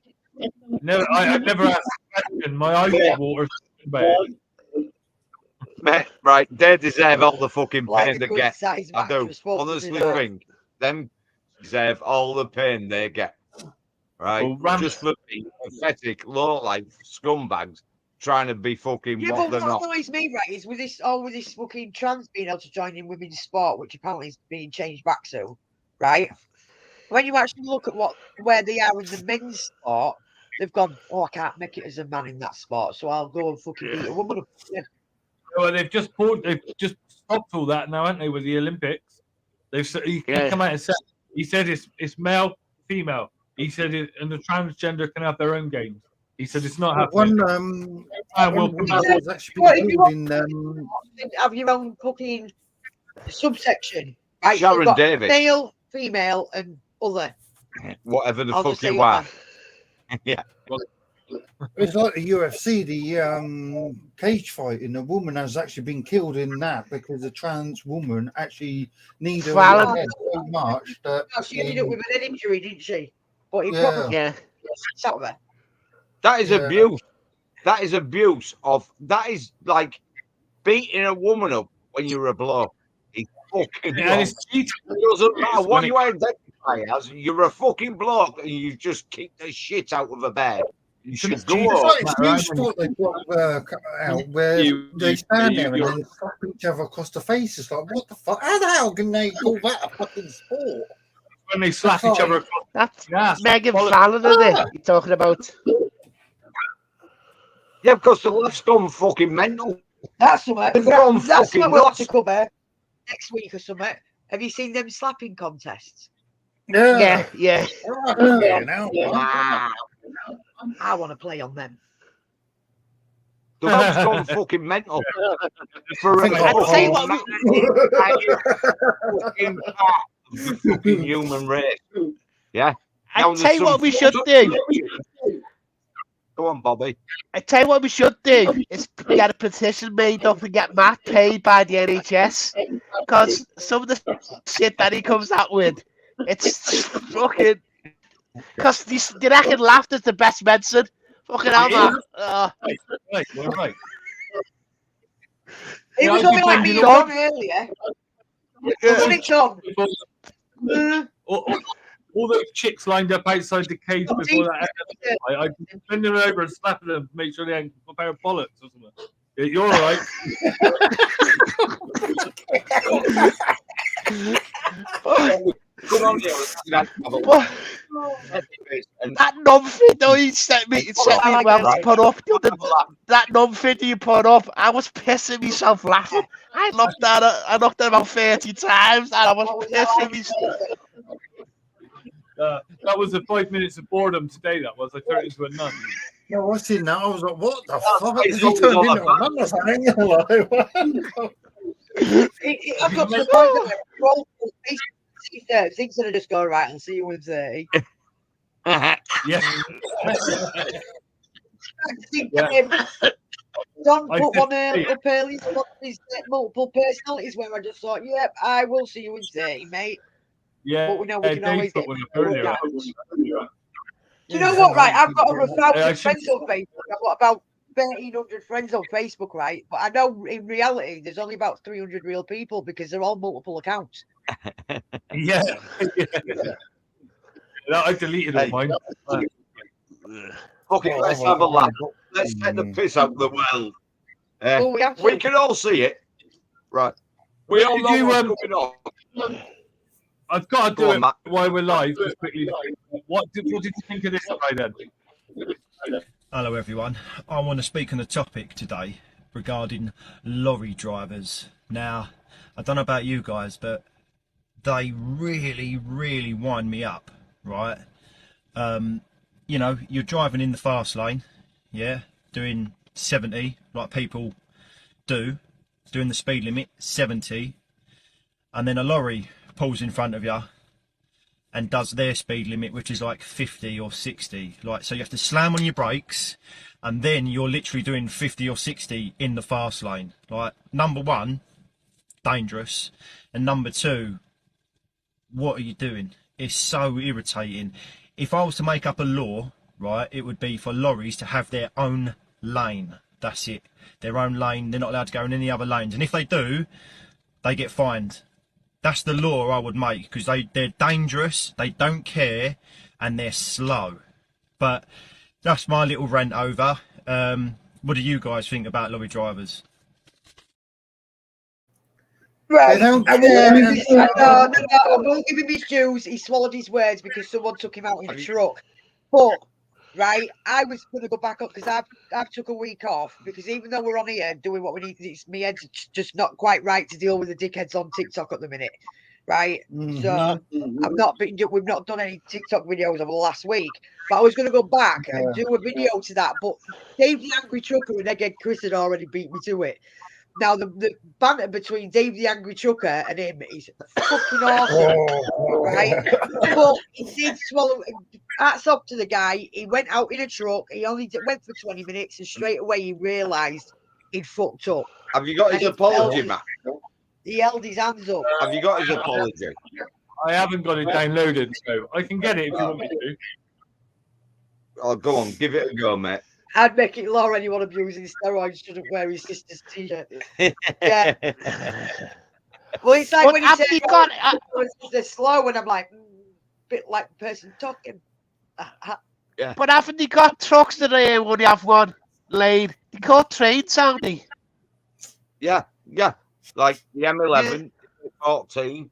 No, I never asked a question. My eyes are water. Mate, right, they deserve all the fucking pain they get. I do. Honestly, think them deserve all the pain they get. Right, well, just for being pathetic, low-life scumbags trying to be fucking what they're not. What annoys me, right, is with this fucking trans being able to join in women's sport, which apparently is being changed back soon, right? When you actually look at where they are in the men's sport, they've gone, I can't make it as a man in that sport, so I'll go and fucking beat a woman up. Yeah. Well, they've just stopped all that now, haven't they, with the Olympics? He come out and said, he said it's male, female. He said and the transgender can have their own games. He said it's not happening. Have your own fucking subsection, right? Sharon Davis. Male, female, and other. Whatever the fuck you are. Yeah. It's like the UFC, the cage fight, and a woman has actually been killed in that because a trans woman actually needed her head so much that she ended up with an head injury, didn't she? But he Yeah. probably Yeah. sat there. That is Yeah. abuse. That is abuse of. That is like beating a woman up when you're a bloke. It's fucking And wrong. it's cheating. It doesn't matter When what it- you identify as. You're a fucking bloke, and you just kick the shit out of a bed. You should go It's up. like this new sport they put out where they stand there and then slap each other across the face. It's like, what the fuck? How the hell can they call that a fucking sport? When they slap each other across. That's Megan Fallon, isn't it? You're talking about. Yeah, because the left's gone fucking mental. That's something. They've gone That's fucking what we'll have nuts. to cover next week or something. Have you seen them slapping contests? Yeah. Wow. I want to play on them. The left's gone fucking mental. For a I'd say what fucking part of the fucking human race. Yeah. I'd tell you what we should do. Go on, Bobby. I tell you what we should do is get a petition made up and get Matt paid by the NHS, because some of the shit that he comes out with, it's fucking. Because they reckon laughter's the best medicine. Fucking hell, man. Right. It was only like me and Don earlier. Wasn't it, Don? All those chicks lined up outside the cage before that. I bend them over and slap them, make sure they ain't a pair of bollocks or something. Yeah, you're all right. Come on, that non-fit though he sent me well to put up. That non-fit you put up, I was pissing myself laughing. I looked at it about 30 times and I was pissing myself. That was the 5 minutes of boredom today. That was. I turned into a nun. Yeah, watching that, I was like, what the fuck? He turned into a nun or something. I've got to the point where things that just go right and see you in 30. Yeah. Don put one up early. His multiple personalities where I just thought, yep, I will see you in 30, mate. Yeah, but we know we can always get. Do you know what, right? I've got over 1,000 friends on Facebook. I've got about 1,300 friends on Facebook, right? But I know in reality there's only about 300 real people because they're all multiple accounts. Yeah. I deleted all mine. Okay, let's have a laugh. Let's take the piss out of the world. We can all see it. Right. We all know what's going on. I've got to do it while we're live. Just quickly. What did you think of this guy then? Hello everyone. I want to speak on the topic today regarding lorry drivers. Now, I don't know about you guys, but they really wind me up, right? You know, you're driving in the fast lane, yeah, doing 70 like people do, doing the speed limit 70, and then a lorry pulls in front of you and does their speed limit, which is like 50 or 60. Like, so you have to slam on your brakes and then you're literally doing 50 or 60 in the fast lane. Like, number one, dangerous, and number two, what are you doing? It's so irritating. If I was to make up a law, right, it would be for lorries to have their own lane. That's it, their own lane. They're not allowed to go in any other lanes, and if they do, they get fined. That's the law I would make, because they're dangerous, they don't care, and they're slow. But that's my little rant over. What do you guys think about lorry drivers? Right. I will give him his dues. He swallowed his words because someone took him out in a truck. But, right, I was going to go back up because I've took a week off because even though we're on here doing what we need to do, my head's just not quite right to deal with the dickheads on TikTok at the minute. Right. So we've not done any TikTok videos over the last week. But I was going to go back and do a video to that. But Dave the Angry Trucker and Egghead Chris had already beat me to it. Now the banter between Dave the Angry Trucker and him is fucking awesome, right? But he did swallow. Hats off to the guy. He went out in a truck. He only went for 20 minutes, and straight away he realised he'd fucked up. Have you got his apology, Matt? He held his hands up. Have you got his apology? I haven't got it downloaded, so I can get it if you want me to. Oh, go on, give it a go, mate. I'd make it law anyone abusing steroids shouldn't wear his sister's t-shirt. Yeah. Well, it's like when he said they're slow, and I'm like, bit like the person talking. Yeah. But haven't they got trucks that they only have one lane? They call trains, aren't they? Yeah. Like the M11, 14,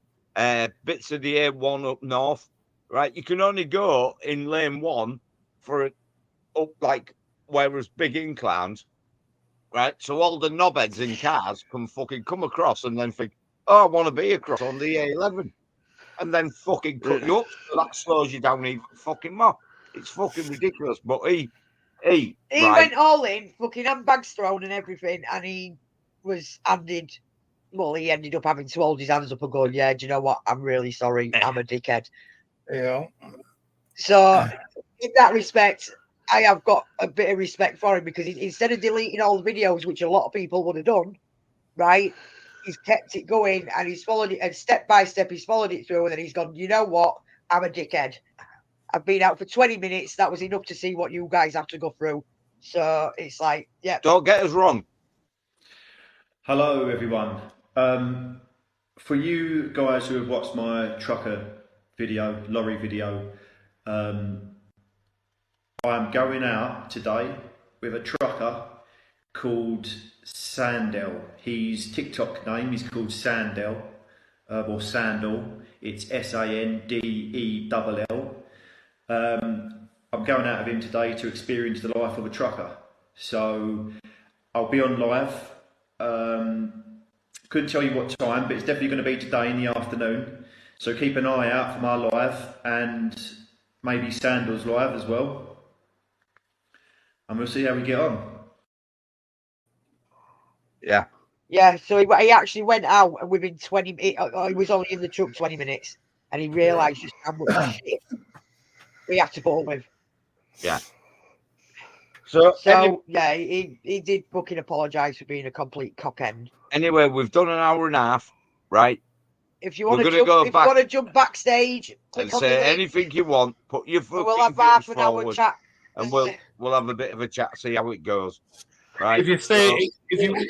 bits of the A1 up north, right? You can only go in lane 1 for up like whereas big inclines, right? So all the knobheads in cars can fucking come across and then think, oh, I want to be across on the A11, and then fucking cut you up. So that slows you down even fucking more. It's fucking ridiculous. But he right, went all in, fucking handbags thrown and everything, and he was handed. Well, he ended up having to hold his hands up and go, yeah, do you know what? I'm really sorry. I'm a dickhead. Yeah. So, in that respect, I have got a bit of respect for him because instead of deleting all the videos, which a lot of people would have done, right, he's kept it going and he's followed it, and step by step he's followed it through, and then he's gone, you know what? I'm a dickhead. I've been out for 20 minutes. That was enough to see what you guys have to go through. So, it's like, yeah. Don't get us wrong. Hello, everyone. For you guys who have watched my trucker video, lorry video, I'm going out today with a trucker called Sandel. His TikTok name is called Sandel, or Sandal. It's Sandell. I'm going out of him today to experience the life of a trucker. So I'll be on live. Couldn't tell you what time, but it's definitely going to be today in the afternoon. So keep an eye out for my live and maybe Sandal's live as well. And we'll see how we get on. Yeah. Yeah, so he actually went out and within 20 minutes, he was only in the truck 20 minutes, and he realised just how much shit we had to put up with. Yeah. So yeah, he did fucking apologise for being a complete cockend. Anyway, we've done an hour and a half, right? If you want to jump backstage and say anything you want, put your fucking we'll have half an hour forward, chat, and we'll have a bit of a chat, see how it goes. Right? If you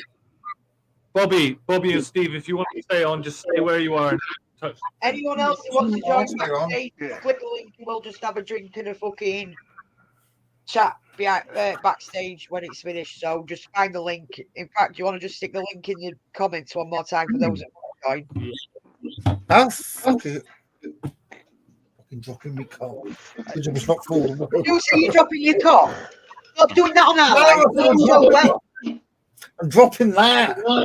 Bobby and Steve, if you want to stay on, just stay where you are and touch. Anyone else who wants to join backstage, click the link. We'll just have a drink and a fucking chat backstage when it's finished. So just find the link. In fact, you want to just stick the link in the comments one more time for those that want to join. How fucking dropping my car. It's not full. You say you're dropping your car? Stop doing that on our live. I'm dropping that. Oh,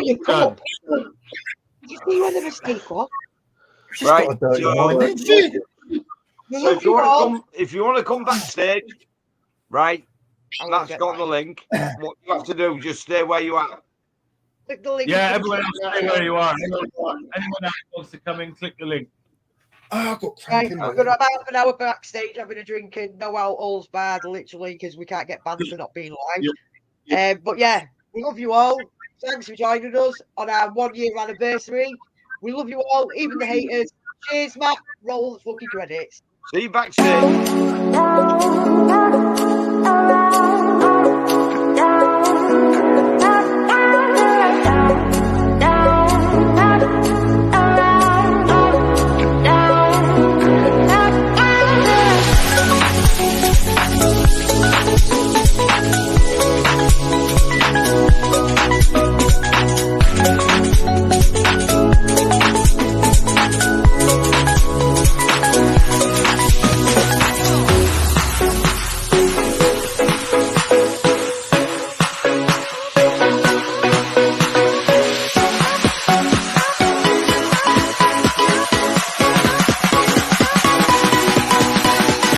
your cup. Did you see where the mistake was? Right. So if you want to come backstage, right? That's got the link. What you have to do, just stay where you are. Click the link. Yeah, everyone else stay where you are. Anyone else wants to come in, click the link. Oh, I've got right, we're going to have half an hour backstage having a drink and no alcohol's bad, literally, because we can't get banned for not being live. But yeah, we love you all. Thanks for joining us on our 1 year anniversary. We love you all, even the haters. Cheers, Matt. Roll the fucking credits. See you backstage.